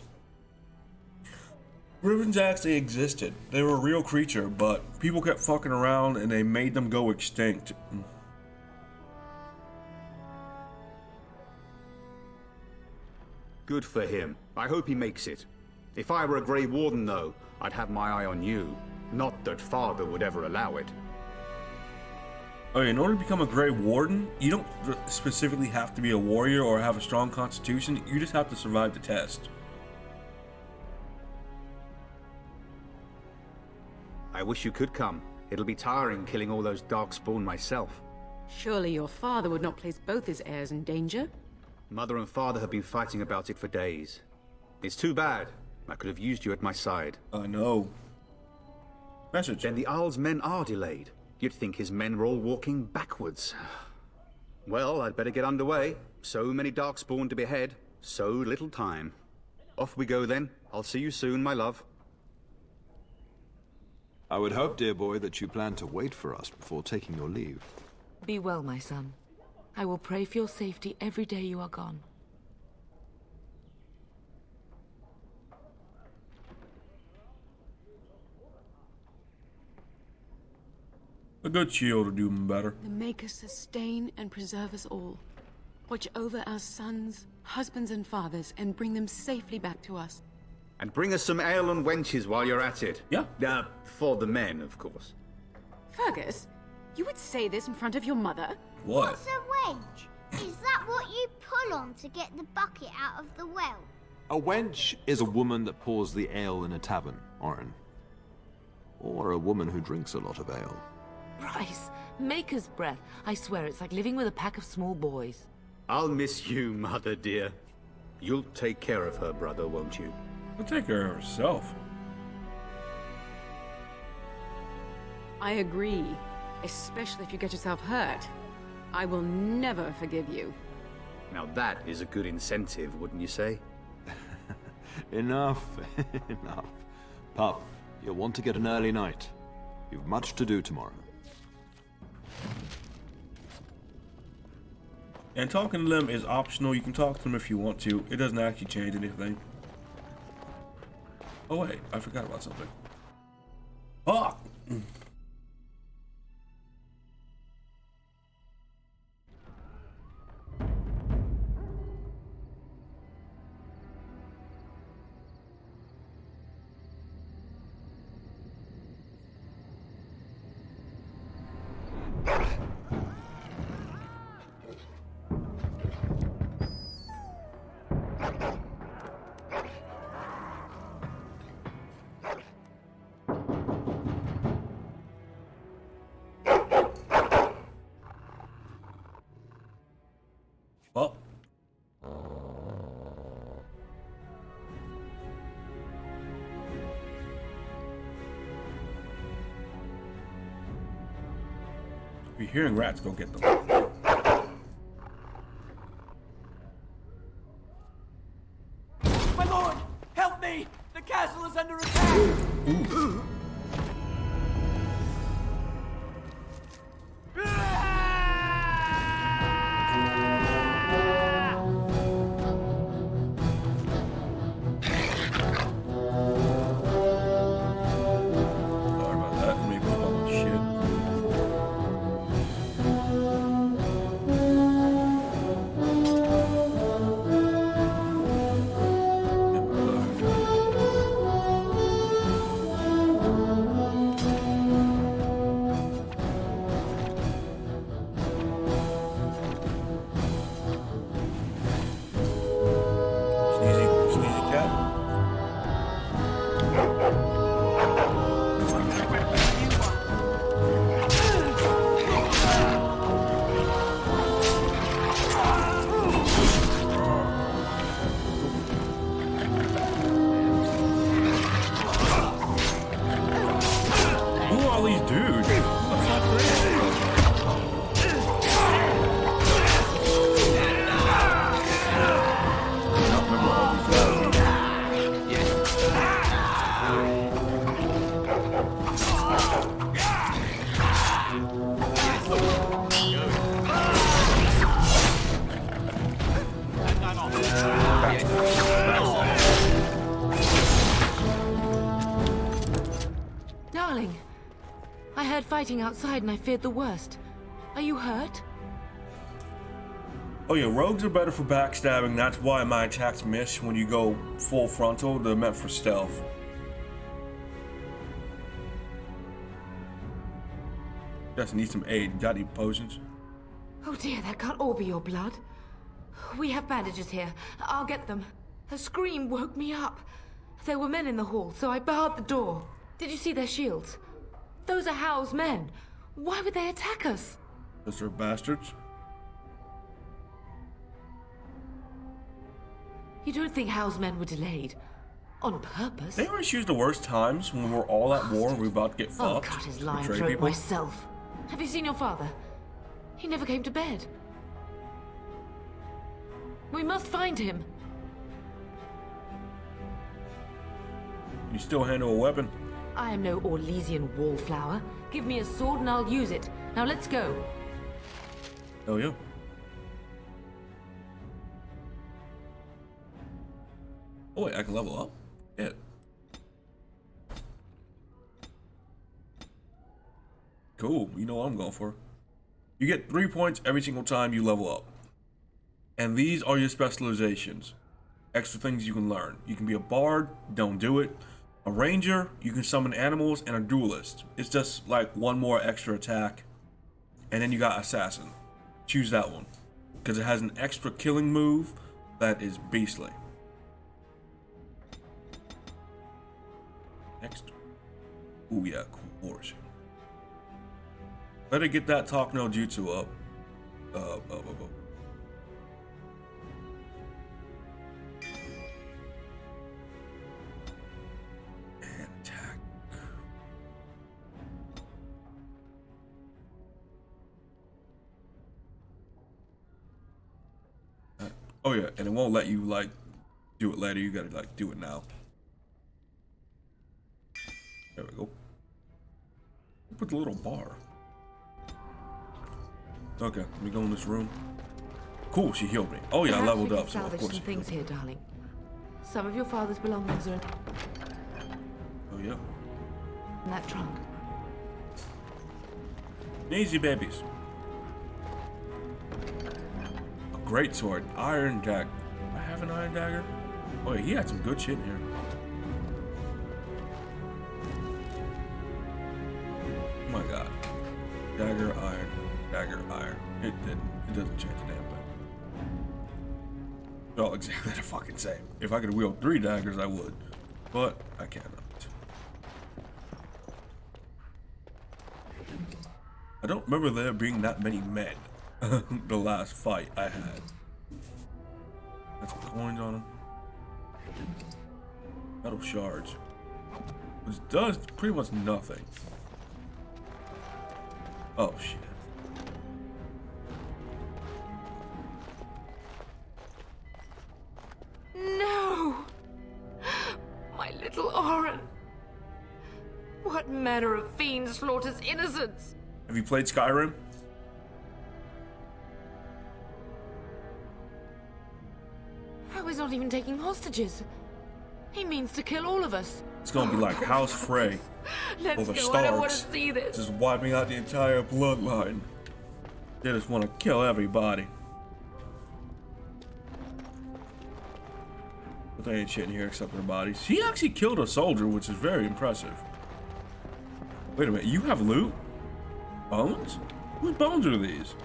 Griffins actually existed. They were a real creature, but people kept fucking around and they made them go extinct. Good for him. I hope he makes it. If I were a Grey Warden, though, I'd have my eye on you. Not that Father would ever allow it. Oh, in order to become a Grey Warden, you don't specifically have to be a warrior or have a strong constitution. You just have to survive the test. I wish you could come. It'll be tiring killing all those Darkspawn myself. Surely your father would not place both his heirs in danger? Mother and Father have been fighting about it for days. It's too bad. I could have used you at my side. I know. Message. Then the Arl's men are delayed. You'd think his men were all walking backwards. Well, I'd better get underway. So many Darkspawn to behead. So little time. Off we go then. I'll see you soon, my love. I would hope, dear boy, that you plan to wait for us before taking your leave. Be well, my son. I will pray for your safety every day you are gone. A good shield would do him better. The Maker sustain and preserve us all. Watch over our sons, husbands and fathers, and bring them safely back to us. And bring us some ale and wenches while you're at it. Yeah. For the men, of course. Fergus, you would say this in front of your mother? What? What's a wench? Is that what you pull on to get the bucket out of the well? A wench is a woman that pours the ale in a tavern, Oren. Or a woman who drinks a lot of ale. Bryce, Maker's breath. I swear it's like living with a pack of small boys. I'll miss you, Mother dear. You'll take care of her, brother, won't you? She'll take care of herself. I agree. Especially if you get yourself hurt. I will never forgive you. Now that is a good incentive, wouldn't you say? Enough. Enough. Pup, you'll want to get an early night. You've much to do tomorrow. And talking to them is optional. You can talk to them if you want to. It doesn't actually change anything. Oh wait, I forgot about something. Fuck! Well, if you're hearing rats, go get them. My lord, help me! The castle is under attack! Ooh. Darling, I heard fighting outside and I feared the worst. Are you hurt? Oh yeah, rogues are better for backstabbing. That's why my attacks miss when you go full frontal. They're meant for stealth. Just need some aid. Got any potions? Oh dear, that can't all be your blood. We have bandages here. I'll get them. Her scream woke me up. There were men in the hall, so I barred the door. Did you see their shields? Those are Howl's men. Why would they attack us? Because they're bastards. You don't think Howl's men were delayed? On purpose? They always choose the worst times when we're all at war and we're about to get I'll fucked. cut his lying Betray throat people. myself. Have you seen your father? He never came to bed. We must find him. You still handle a weapon? I am no Orlesian wallflower. Give me a sword and I'll use it. Now let's go. Oh yeah. Oh wait, I can level up? Yeah. Cool, you know what I'm going for. You get 3 points every single time you level up. And these are your specializations. Extra things you can learn. You can be a bard, don't do it. A ranger, you can summon animals, and a duelist. It's just like one more extra attack. And then you got assassin. Choose that one. Because it has an extra killing move that is beastly. Next. Ooh yeah, coercion. Better get that talk no jutsu up. And attack. Oh yeah, and it won't let you like do it later. You gotta like do it now. There we go. Put the little bar. Okay, let me go in this room. cool, she healed me. Oh yeah, I Perhaps leveled we up, can so of salvage course some she things healed here, darling. Some of your father's belongings are me. Oh yeah. in that trunk. Easy babies. A great sword, iron dagger. I have an iron dagger? Oh yeah, he had some good shit in here. Oh my god. Dagger, iron, dagger, iron. It doesn't change the damn thing. It's all exactly the fucking same. If I could wield 3 daggers, I would. But I cannot. I don't remember there being that many men. The last fight I had. Got some coins on them. Metal shards. Which does pretty much nothing. Oh shit. No! My little Oren! What manner of fiend slaughters innocents? Have you played Skyrim? How is not even taking hostages? He means to kill all of us. It's gonna be like House Frey Let's over go, I don't want to Starks, see this. just wiping out the entire bloodline. They just want to kill everybody. But there ain't shit in here except their bodies. He actually killed a soldier, which is very impressive. Wait a minute, you have loot? Bones? Whose bones are these?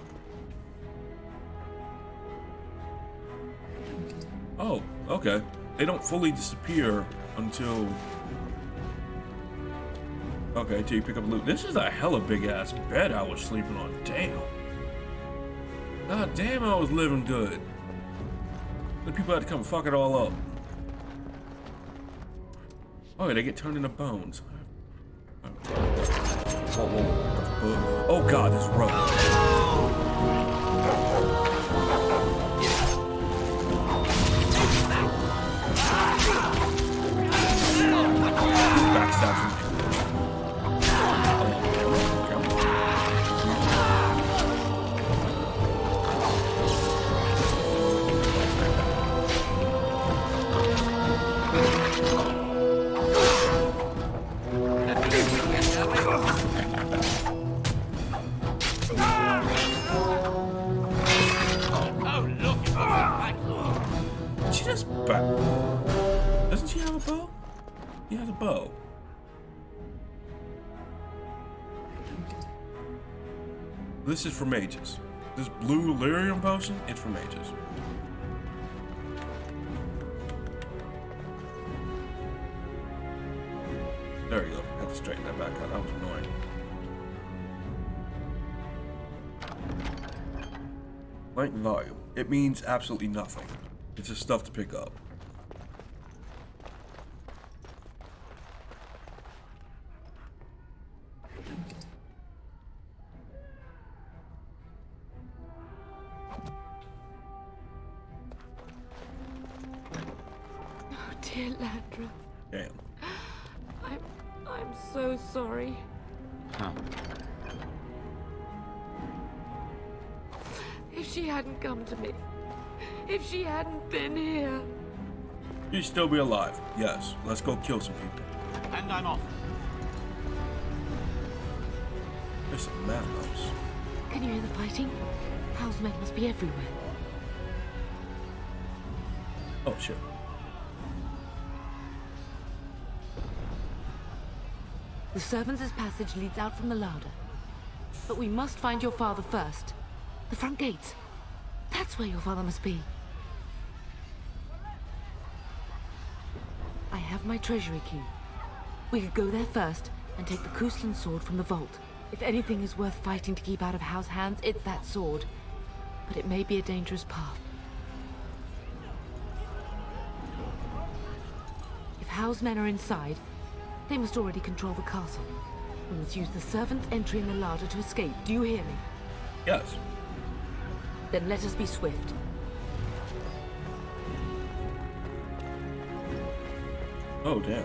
Oh, okay. They don't fully disappear until... Okay, till you pick up loot. This is a hella big ass bed I was sleeping on. Damn. God damn, I was living good. The people had to come fuck it all up. Oh, they get turned into bones. Whoa, whoa. Oh god, this rope. Backstabs me. She just doesn't she have a bow? He has a bow. This is for mages. This blue lyrium potion, it's for mages. There you go. I had to straighten that back out. That was annoying. Light and volume. It means absolutely nothing. It's just stuff to pick up. Oh, dear Landra. Damn. I'm so sorry. Huh. If she hadn't come to me, if she hadn't been here. You'd still be alive. Yes. Let's go kill some people. And I'm off. There's some madhouse. Can you hear the fighting? Hal's men must be everywhere. Oh shit. The servants' passage leads out from the larder. But we must find your father first. The front gates. That's where your father must be. I have my treasury key. We could go there first and take the Kuslan sword from the vault. If anything is worth fighting to keep out of Hal's hands, it's that sword. But it may be a dangerous path. If Hal's men are inside, they must already control the castle. We must use the servants' entry in the larder to escape. Do you hear me? Yes. Then let us be swift. Oh, damn.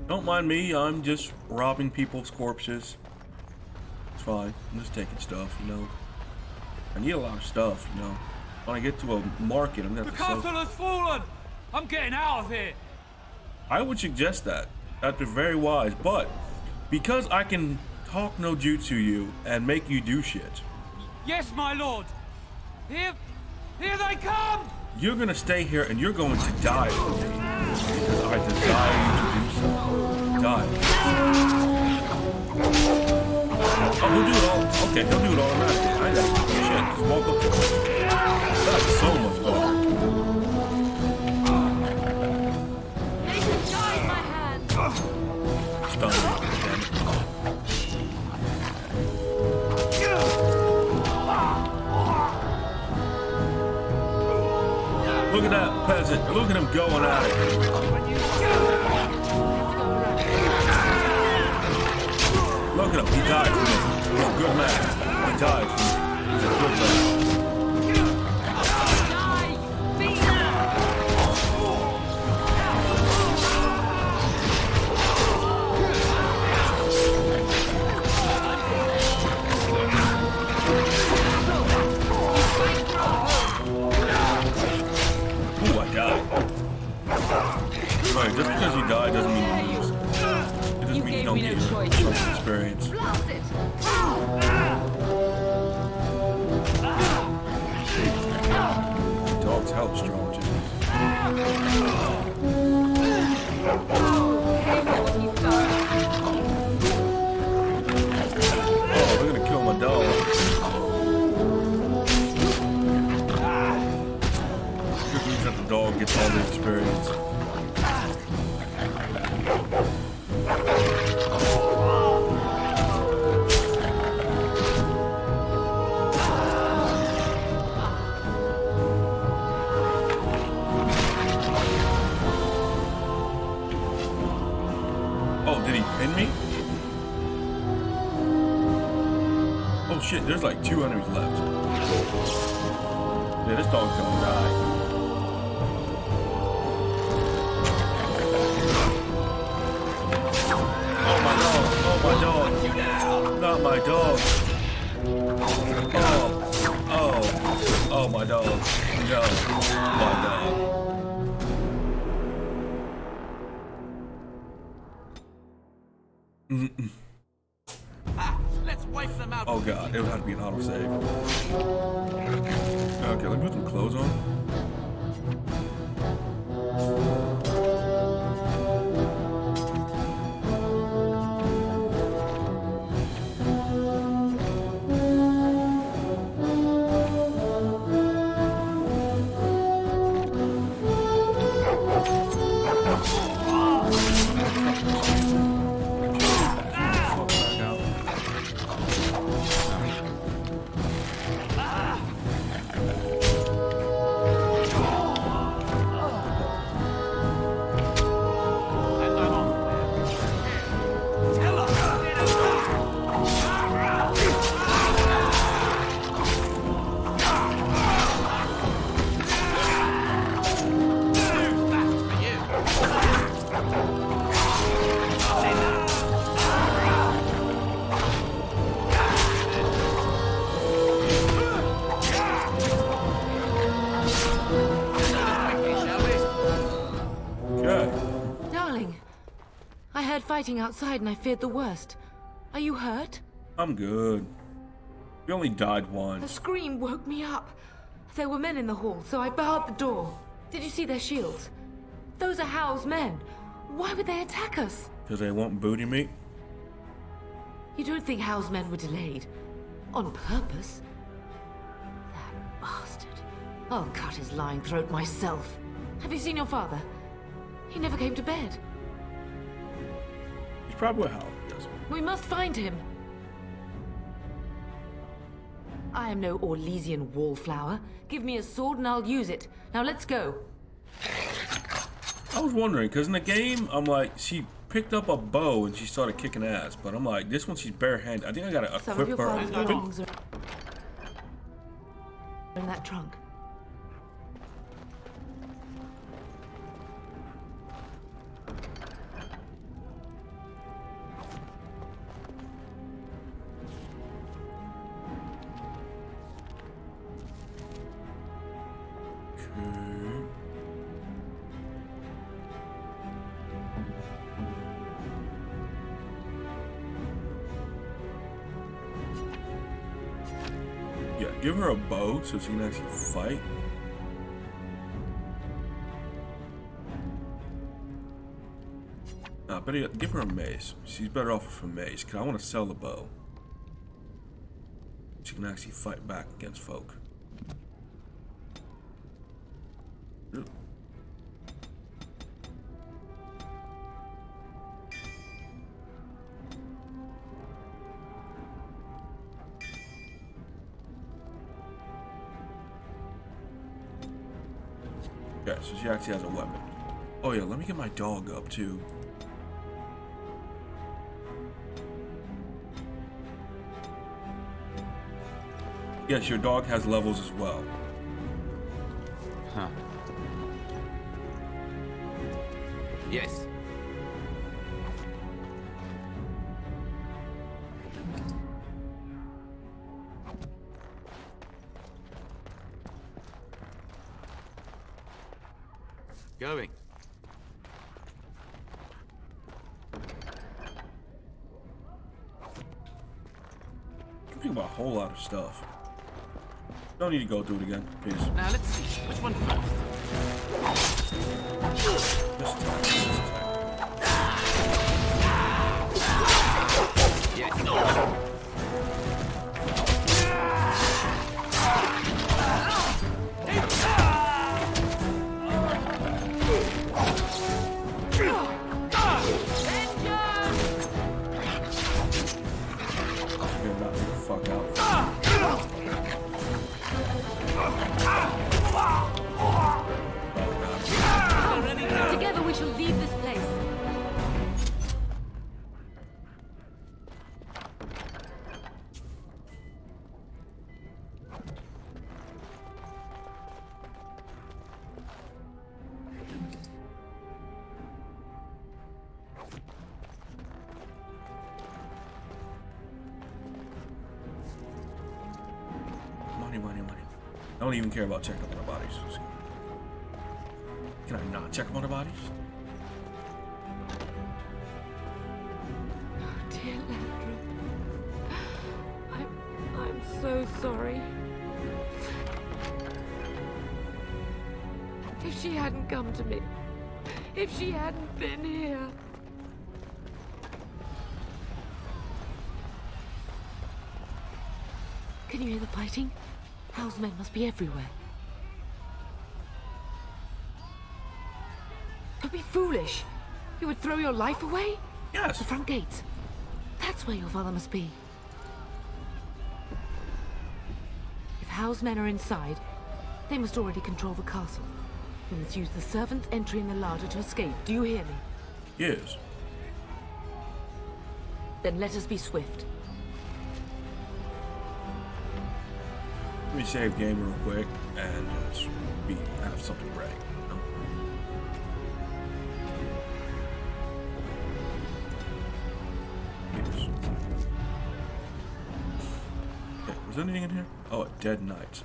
Don't mind me, I'm just robbing people's corpses. It's fine. I'm just taking stuff, you know. I need a lot of stuff, you know. When I get to a market, I'm gonna have to sell. The castle has fallen! I'm getting out of here! I would suggest that. That'd be very wise, but because I can talk no jutsu you and make you do shit. Yes, my lord! Here they come! You're gonna stay here and you're going to die with me. Because I desire you to do so. Die. Oh, he'll do it all. Okay, he'll do it automatically. I got shit. Just walk up to him. That's so much better. Stun me, damn it. Look at that peasant. Look at him going at it. Look at him. He died for me. He's a good man. He died for me. He's a good man. Right, just because you die doesn't mean you lose. It just means you don't get some experience. Dog's hell strong, Jim. Oh, they're gonna kill my dog. Good means that the dog gets all the experience. Oh, did he pin me? Oh shit, there's like 2 enemies left. Yeah, this dog's gonna die. Oh my dog, not my dog. Oh my dog, no, my dog. Let's wipe them out. Oh god, it would have to be an autosave. Okay, let me put some clothes on. Fighting outside and I feared the worst. Are you hurt? I'm good. We only died A once. scream woke me up. There were men in the hall, so I barred the door. Did you see their shields? Those are Howl's men. Why would they attack us? Because they want booty meat? You don't think Howl's men were delayed? On purpose? That bastard. I'll cut his lying throat myself. Have you seen your father? He never came to bed. He's probably Howl, yes. We must find him. I am no Orlesian wallflower. Give me a sword and I'll use it. Now let's go. I was wondering, because in the game, I'm like, she picked up a bow and she started kicking ass. But I'm like, this one she's barehanded. I think I gotta Some of your equip her. father's belongings are in that trunk. Yeah, give her a bow so she can actually fight. Better yet, give her a mace. She's better off with a mace, because I want to sell the bow. She can actually fight back against folk. Ooh. Yeah, so she actually has a weapon. Oh yeah, let me get my dog up too. Yes, your dog has levels as well. Huh. Yes. Going. You can pick up a whole lot of stuff. Don't need to go through it again, please. Now let's see. Which one first? This attack, this attack. Yes. Fuck out. Together we shall leave this place. Money. I don't even care about checking up on the bodies. Can I not check up on the bodies? Oh, dear Landra. I'm so sorry. If she hadn't come to me, if she hadn't been here. Can you hear the fighting? Hal's men must be everywhere. Don't be foolish. You would throw your life away? Yes. The front gates. That's where your father must be. If Hal's men are inside, they must already control the castle. We must use the servants' entry in the larder to escape. Do you hear me? Yes. Then let us be swift. Let me save game real quick and just have something ready. Yes. Okay, was there anything in here? Oh, a dead knight.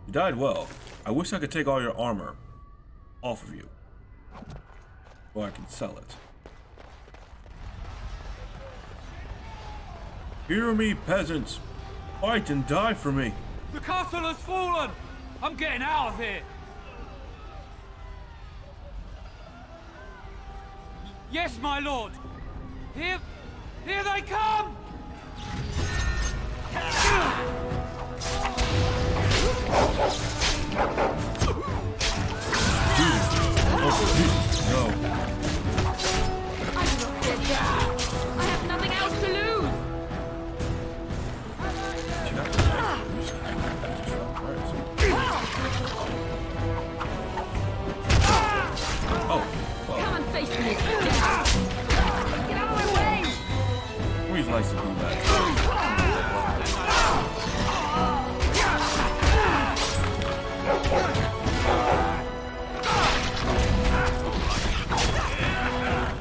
You died well. I wish I could take all your armor off of you, or I can sell it. Hear me, peasants! Fight and die for me! The castle has fallen! I'm getting out of here! Yes, my lord! Here they come! No. I do not fear death. I have nothing else to lose. Come and face me. Get out of my way. Always likes to do that.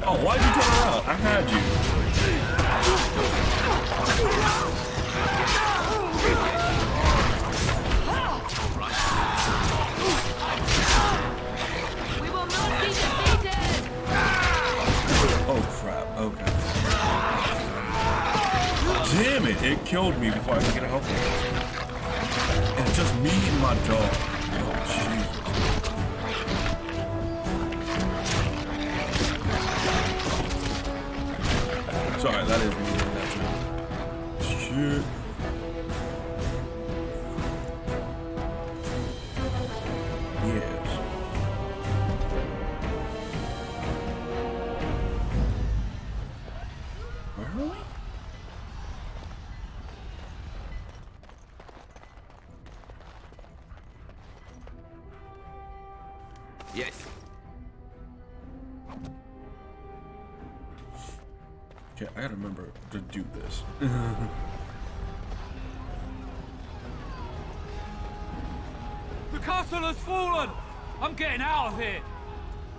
Oh, why'd you turn around? I had you. Damn it, it killed me before I could get a health potion. And it's just me and my dog. Oh, Jesus. Sorry, that is me. That's it. Shit. Yes. Where are we? Yes. Okay, I gotta remember to do this. The castle has fallen! I'm getting out of here!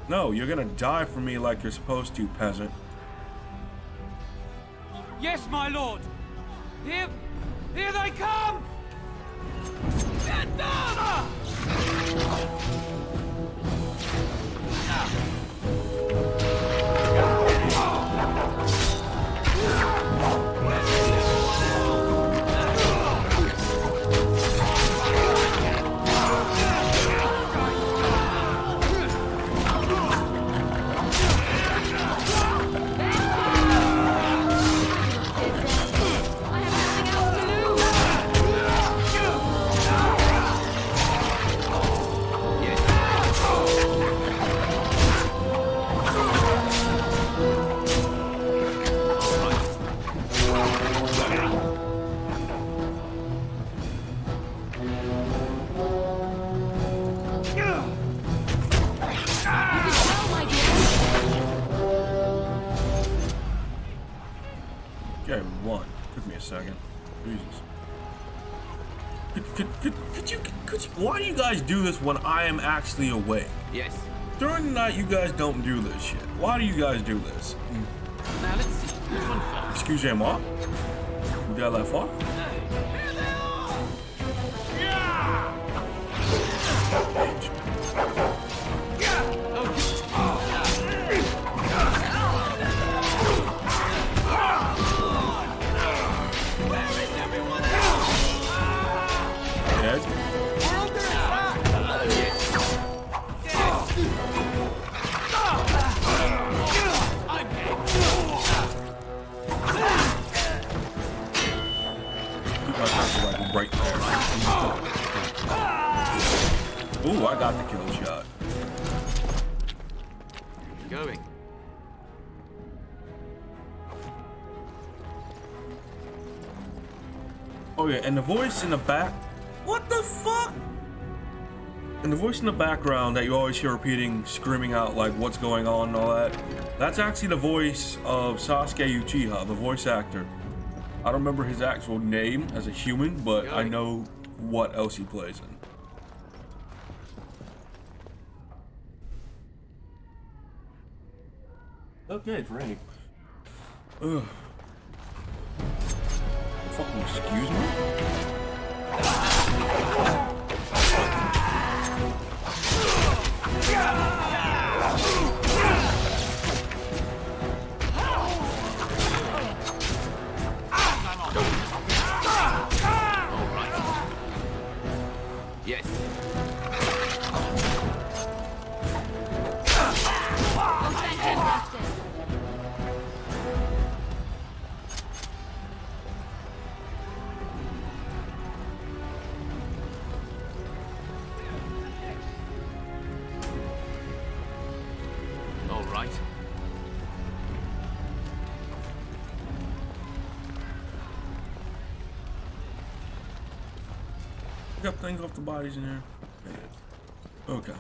No, you're gonna die for me like you're supposed to, peasant. Yes, my lord! Here they come! Get down! Okay, we won. Took me a second. Jesus. Could you, why do you guys do this when I am actually awake? Yes. During the night, you guys don't do this shit. Why do you guys do this? Now let's see. Which one first? Excusez-moi. Vous allez la fois? Right there. Ooh, I got the kill shot. Going. Oh yeah, and the voice in the back. What the fuck? And the voice in the background that you always hear repeating, screaming out like what's going on and all that. That's actually the voice of Sasuke Uchiha, the voice actor. I don't remember his actual name as a human, but I know what else he plays in. Okay, it's raining. Ugh. Fucking excuse me? Yes. All right. Pick up things off the bodies in here. Okay.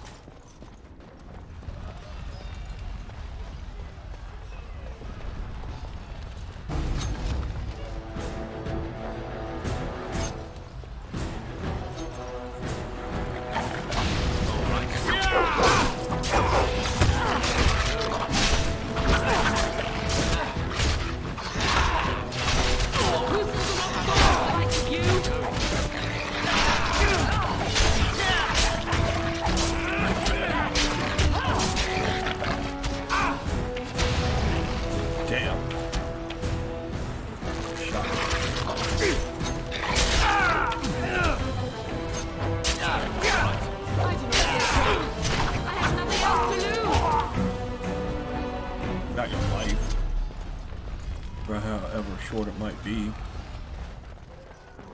however short it might be.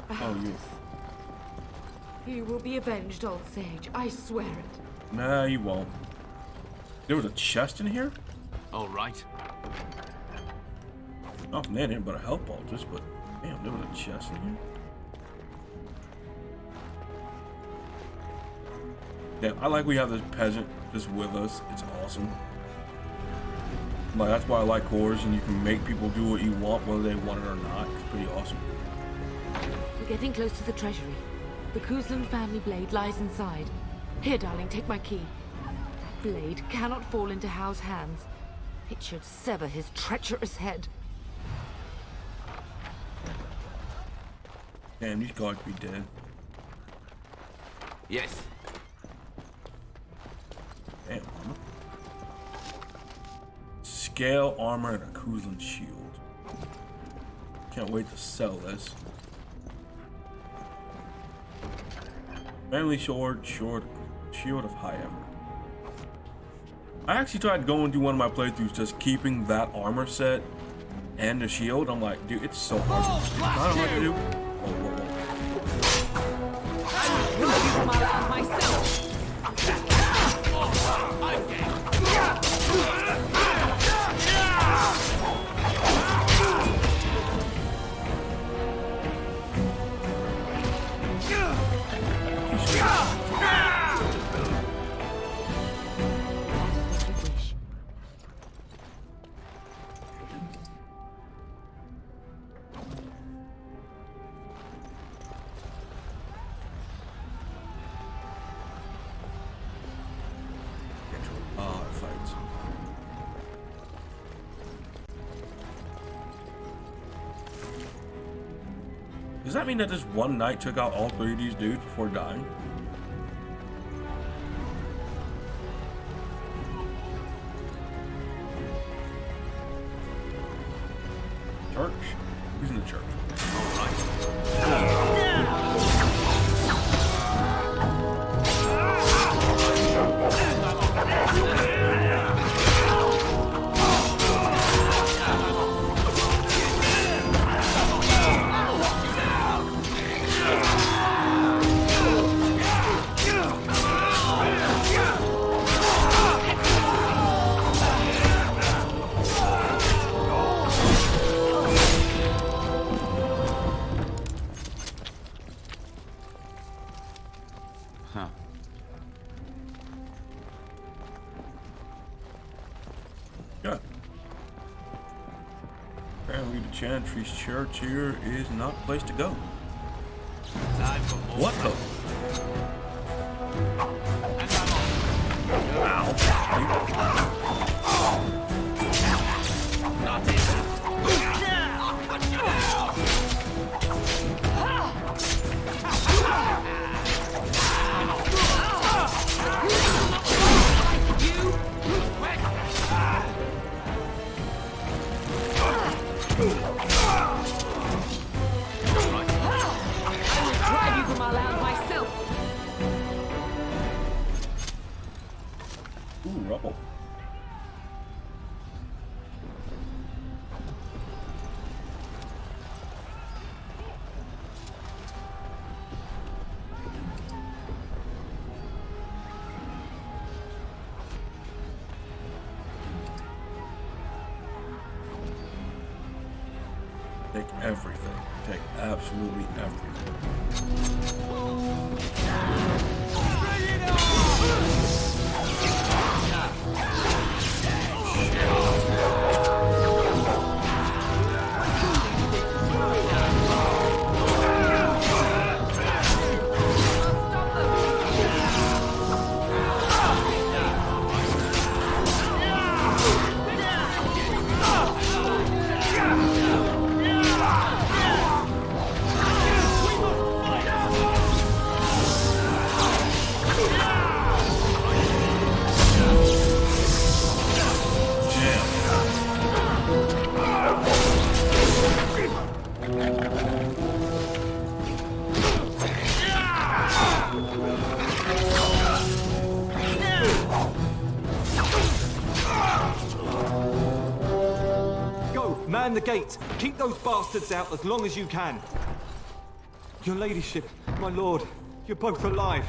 Oh, you. You will be avenged, old sage. I swear it. Nah, you won't. There was a chest in here? All right. Nothing in it but a health poultice, but damn, there was a chest in here. Yeah, I like we have this peasant just with us. It's awesome. Like, that's why I like cores, and you can make people do what you want, whether they want it or not. It's pretty awesome. We're getting close to the treasury. The Kuzland family blade lies inside. Here, darling, take my key. That blade cannot fall into Hao's hands. It should sever his treacherous head. Damn, these guys be dead. Yes. Damn. Scale armor and a Kuzland shield. Can't wait to sell this. Family shield of high effort. I actually tried going through one of my playthroughs just keeping that armor set and the shield. I'm like, dude, it's so hard. I don't know what to do. Fights. Does that mean that this one knight took out all 3 of these dudes before dying? Church? Who's in the church? Yeah. Apparently the Chantry's church here is not a place to go. What the? Ooh, rubble. Take everything. Take absolutely everything. Man the gates. Keep those bastards out as long as you can. Your ladyship, my lord, you're both alive.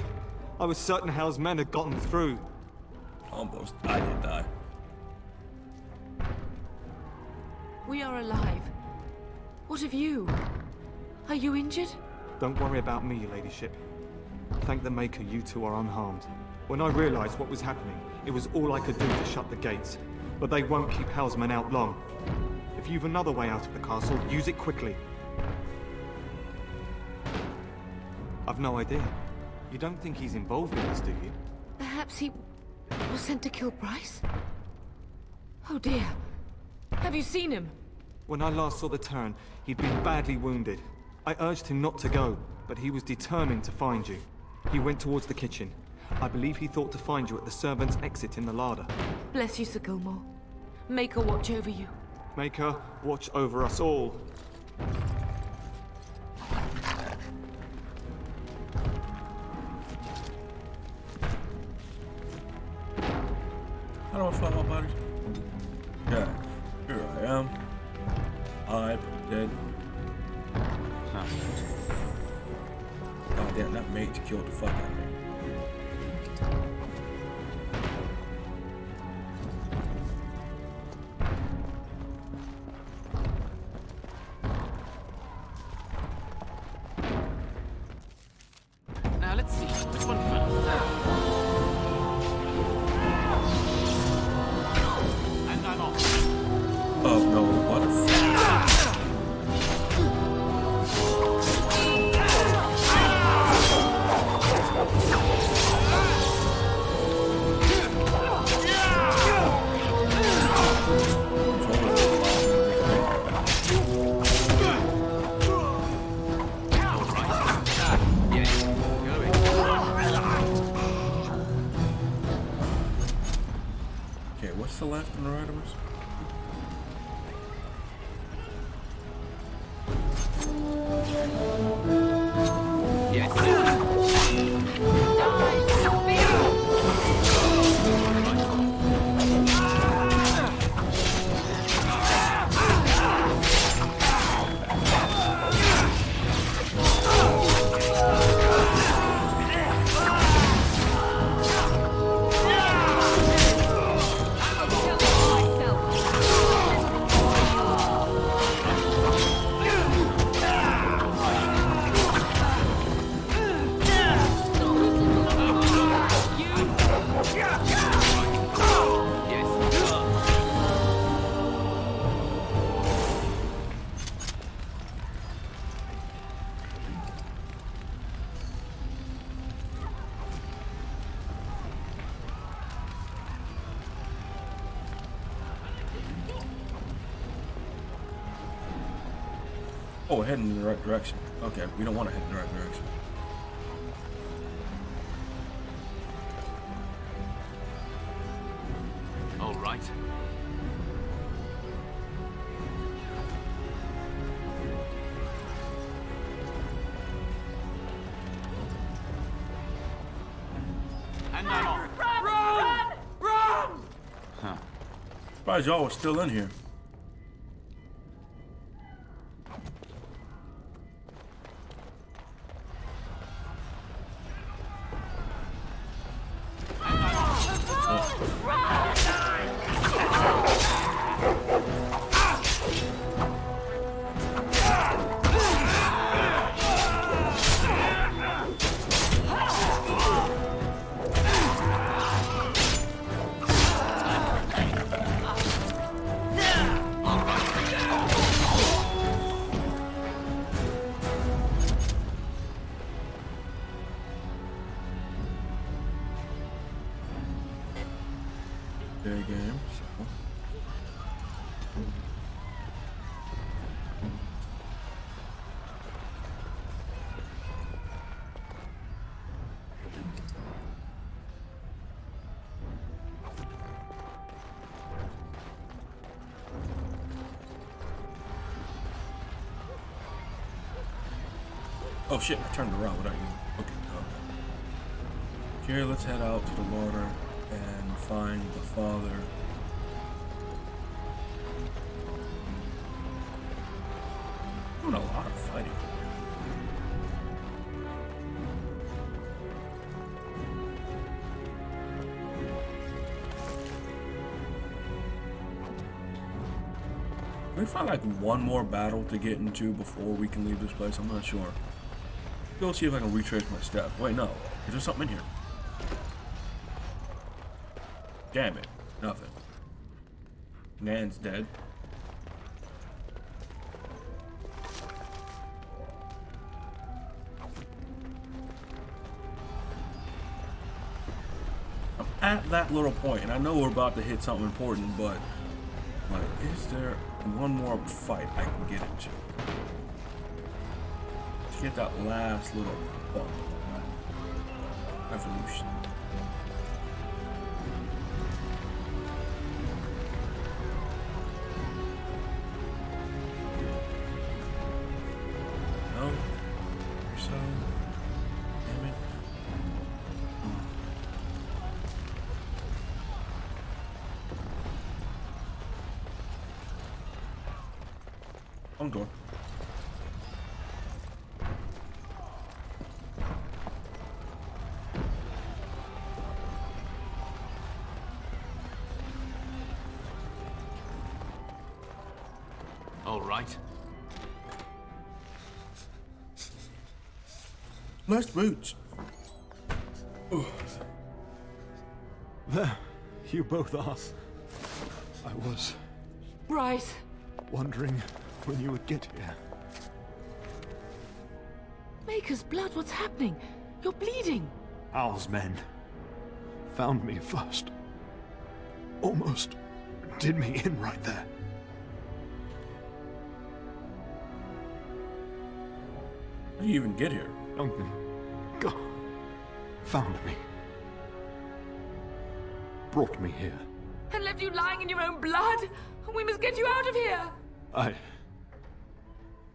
I was certain Hal's men had gotten through. Almost. I did die. We are alive. What of you? Are you injured? Don't worry about me, ladyship. Thank the Maker you two are unharmed. When I realized what was happening, it was all I could do to shut the gates. But they won't keep Hal's men out long. If you've another way out of the castle, use it quickly. I've no idea. You don't think he's involved in this, do you? Perhaps he was sent to kill Bryce? Oh dear. Have you seen him? When I last saw the Turn, he'd been badly wounded. I urged him not to go, but he was determined to find you. He went towards the kitchen. I believe he thought to find you at the servants' exit in the larder. Bless you, Sir Gilmore. Maker watch over you. Maker, watch over us all. How do I find my body? Yeah, here I am. I'm dead. Huh. Oh damn, that mage killed the fuck out of me. Now let's see, which one first? And I'm off. Oh no, what the fuck? Okay, what's the left and the right of us? Oh, we're heading in the right direction. Okay, we don't want to head in the right direction. All right. And I'm off. Run! Run! Huh. Surprised y'all was still in here. Day game, so. Oh shit, I turned around without you. Okay, okay, let's head out to the water and find the father. Doing a lot of fighting. We find like one more battle to get into before we can leave this place. I'm not sure. Go see if I can retrace my steps. Wait, no. Is there something in here? Damn it. Nothing. Nan's dead. I'm at that little point, and I know we're about to hit something important, but like, is there one more fight I can get into to get that last little bump? Evolution. No? Or so? Damn it. Wrong door. All right. Nice boots. Ugh. There, you both are. I was Bryce! wondering when you would get here. Maker's blood, what's happening? You're bleeding. Hal's men found me first. Almost did me in right there. How did you even get here? Duncan, God, found me. Brought me here. And left you lying in your own blood? We must get you out of here!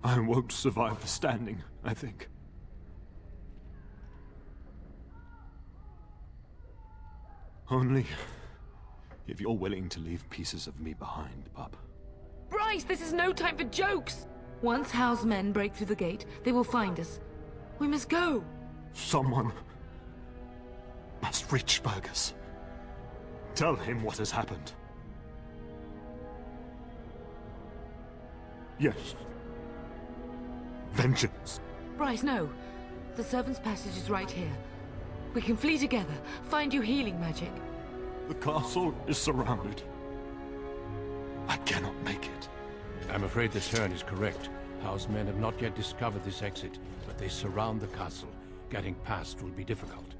I won't survive the standing, I think. Only if you're willing to leave pieces of me behind, pup. Bryce, this is no time for jokes! Once Hal's men break through the gate, they will find us. We must go. Someone must reach Fergus. Tell him what has happened. Yes. Vengeance. Bryce, no. The servant's passage is right here. We can flee together, find you healing magic. The castle is surrounded. I cannot make it. I'm afraid the Turn is correct. Hal's men have not yet discovered this exit, but they surround the castle. Getting past will be difficult.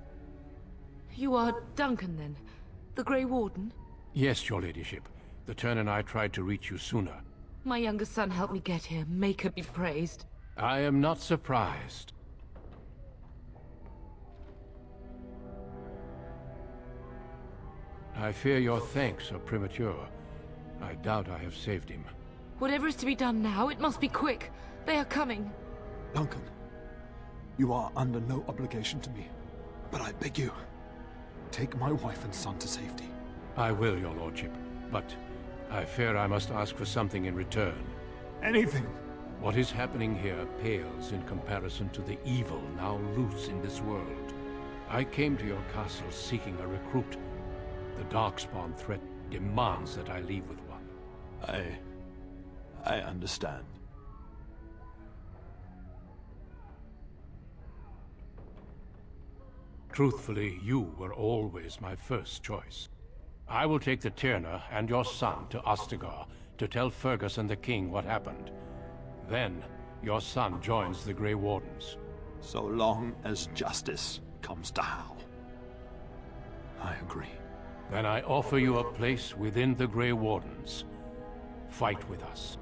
You are Duncan, then? The Grey Warden? Yes, your ladyship. The Turn and I tried to reach you sooner. My younger son helped me get here. Maker be praised. I am not surprised. I fear your thanks are premature. I doubt I have saved him. Whatever is to be done now, it must be quick. They are coming. Duncan, you are under no obligation to me. But I beg you, take my wife and son to safety. I will, your lordship. But I fear I must ask for something in return. Anything! What is happening here pales in comparison to the evil now loose in this world. I came to your castle seeking a recruit. The Darkspawn threat demands that I leave with one. I understand. Truthfully, you were always my first choice. I will take the Tyrna and your son to Ostagar to tell Fergus and the king what happened. Then, your son joins the Grey Wardens. So long as justice comes to Hal. I agree. Then I offer you a place within the Grey Wardens. Fight with us.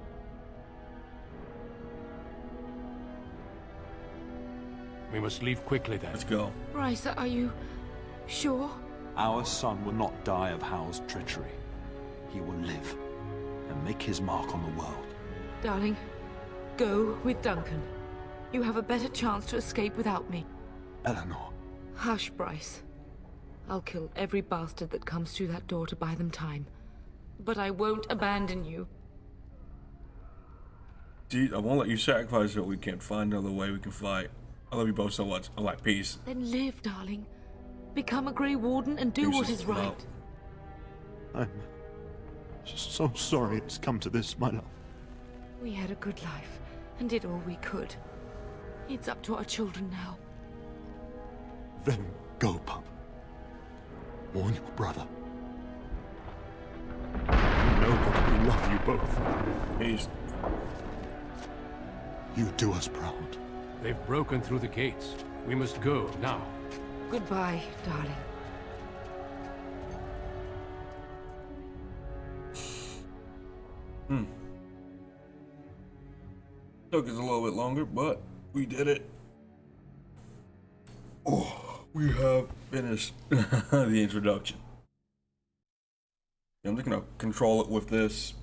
We must leave quickly then. Let's go. Bryce, are you sure? Our son will not die of Hal's treachery. He will live and make his mark on the world. Darling, go with Duncan. You have a better chance to escape without me. Eleanor. Hush, Bryce. I'll kill every bastard that comes through that door to buy them time. But I won't abandon you. Dude, I won't let you sacrifice it. We can't find another way we can fight. I love you both so much. I'm like, peace. Then live, darling. Become a Grey Warden and do what is right. I'm just so sorry it's come to this, my love. We had a good life and did all we could. It's up to our children now. Then go, pup. Warn your brother. You know that we love you both. Peace. You do us proud. They've broken through the gates. We must go now. Goodbye, darling. Took us a little bit longer, but we did it. Oh, we have finished the introduction. I'm just gonna control it with this,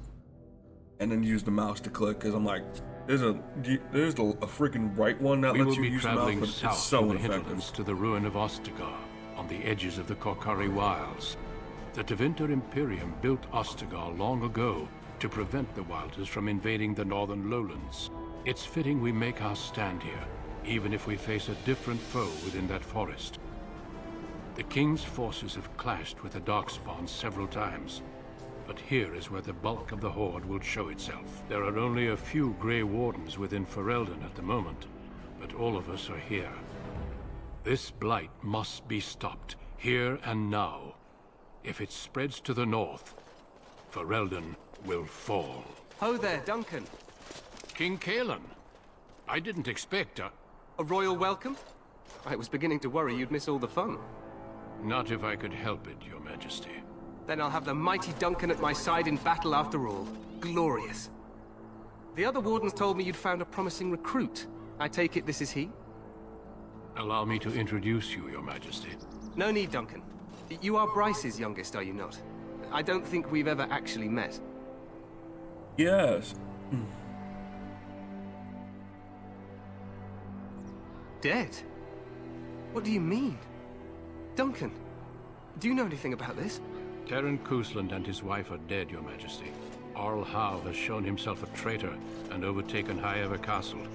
and then use the mouse to click. Cause I'm like, there's a freaking right one that We lets will you be use the mouse, traveling but it's south so from the ineffective. hinterlands to the ruin of Ostagar, on the edges of the Korcari Wilds. The Tevinter Imperium built Ostagar long ago to prevent the Wilders from invading the northern lowlands. It's fitting we make our stand here, even if we face a different foe within that forest. The King's forces have clashed with the Darkspawn several times, but here is where the bulk of the Horde will show itself. There are only a few Grey Wardens within Ferelden at the moment, but all of us are here. This blight must be stopped, here and now. If it spreads to the north, Ferelden will fall. Ho there, Duncan. King Cailan. I didn't expect a royal welcome? I was beginning to worry you'd miss all the fun. Not if I could help it, Your Majesty. Then I'll have the mighty Duncan at my side in battle after all. Glorious. The other wardens told me you'd found a promising recruit. I take it this is he? Allow me to introduce you, Your Majesty. No need, Duncan. You are Bryce's youngest, are you not? I don't think we've ever actually met. Yes. Dead? What do you mean? Duncan, do you know anything about this? Terran Cousland and his wife are dead, Your Majesty. Arl Howe has shown himself a traitor and overtaken Highever Castle.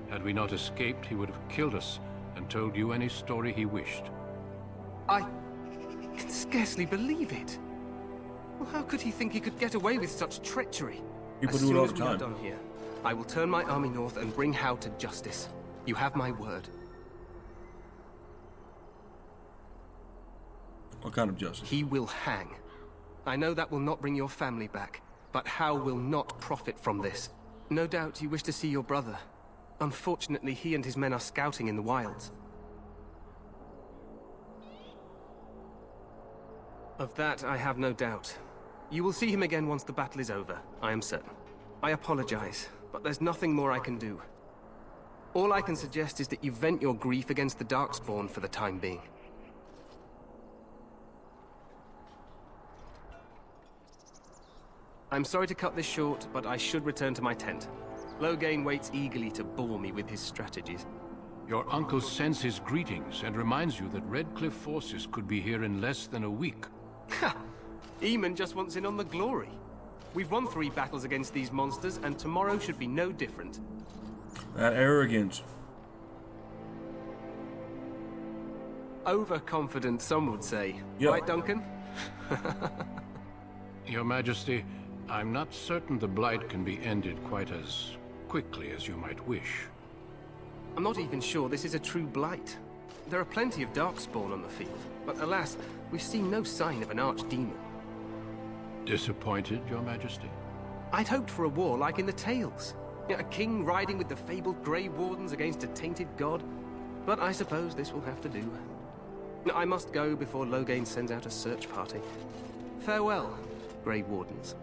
Had we not escaped, he would have killed us and told you any story he wished. I can scarcely believe it. Well, how could he think he could get away with such treachery? People do it all the As soon as we are time. done here, I will turn my army north and bring Howe to justice. You have my word. What kind of justice? He will hang. I know that will not bring your family back, but Howe will not profit from this. No doubt you wish to see your brother. Unfortunately, he and his men are scouting in the wilds. Of that, I have no doubt. You will see him again once the battle is over, I am certain. I apologize, but there's nothing more I can do. All I can suggest is that you vent your grief against the Darkspawn for the time being. I'm sorry to cut this short, but I should return to my tent. Loghain waits eagerly to bore me with his strategies. Your uncle sends his greetings and reminds you that Redcliffe forces could be here in less than a week. Ha! Eamon just wants in on the glory. We've won 3 battles against these monsters, and tomorrow should be no different. That arrogance. Overconfident, some would say. Yep. Right, Duncan? Your Majesty, I'm not certain the Blight can be ended quite as quickly as you might wish. I'm not even sure this is a true blight. There are plenty of Darkspawn on the field, but alas, we've seen no sign of an archdemon. Disappointed, Your Majesty? I'd hoped for a war like in the Tales. A king riding with the fabled Grey Wardens against a tainted god. But I suppose this will have to do. I must go before Loghain sends out a search party. Farewell, Grey Wardens.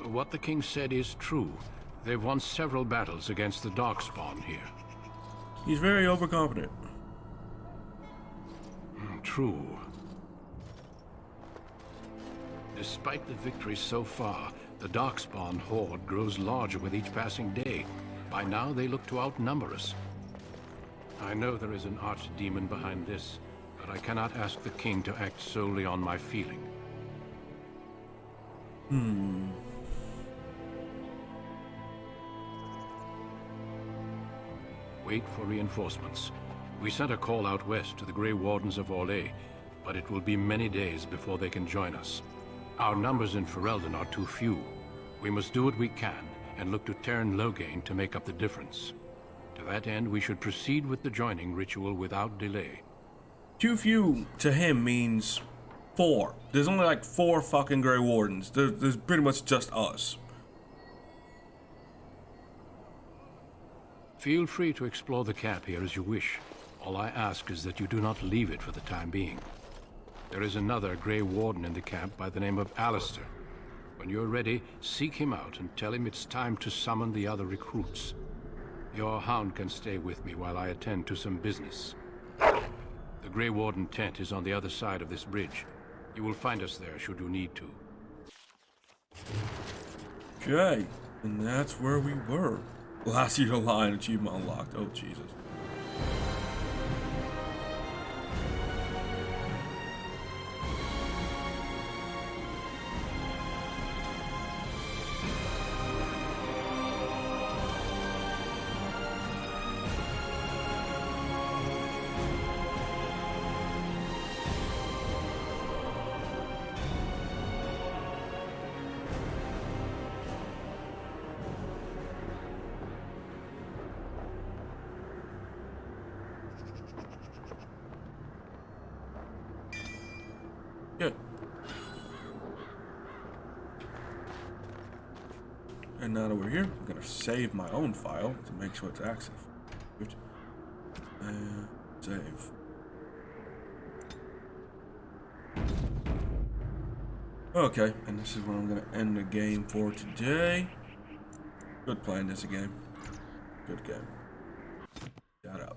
What the king said is true. They've won several battles against the Darkspawn here. He's very overconfident. True. Despite the victories so far, the Darkspawn horde grows larger with each passing day. By now, they look to outnumber us. I know there is an archdemon behind this, but I cannot ask the king to act solely on my feeling. Wait for reinforcements. We sent a call out west to the Grey Wardens of Orlais, but it will be many days before they can join us. Our numbers in Ferelden are too few. We must do what we can, and look to Teyrn Loghain to make up the difference. To that end, we should proceed with the joining ritual without delay. Too few to him means 4. There's only like 4 fucking Grey Wardens. There's pretty much just us. Feel free to explore the camp here as you wish. All I ask is that you do not leave it for the time being. There is another Grey Warden in the camp by the name of Alistair. When you're ready, seek him out and tell him it's time to summon the other recruits. Your hound can stay with me while I attend to some business. The Grey Warden tent is on the other side of this bridge. You will find us there should you need to. Okay, and that's where we were. Last Year Lion achievement unlocked. Oh, Jesus. Good. And now that we're here, I'm gonna save my own file to make sure it's active. Good. And save. Okay, and this is where I'm gonna end the game for today. Good playing this game. Good game. Shout out.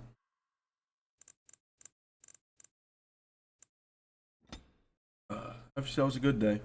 Have yourselves a good day.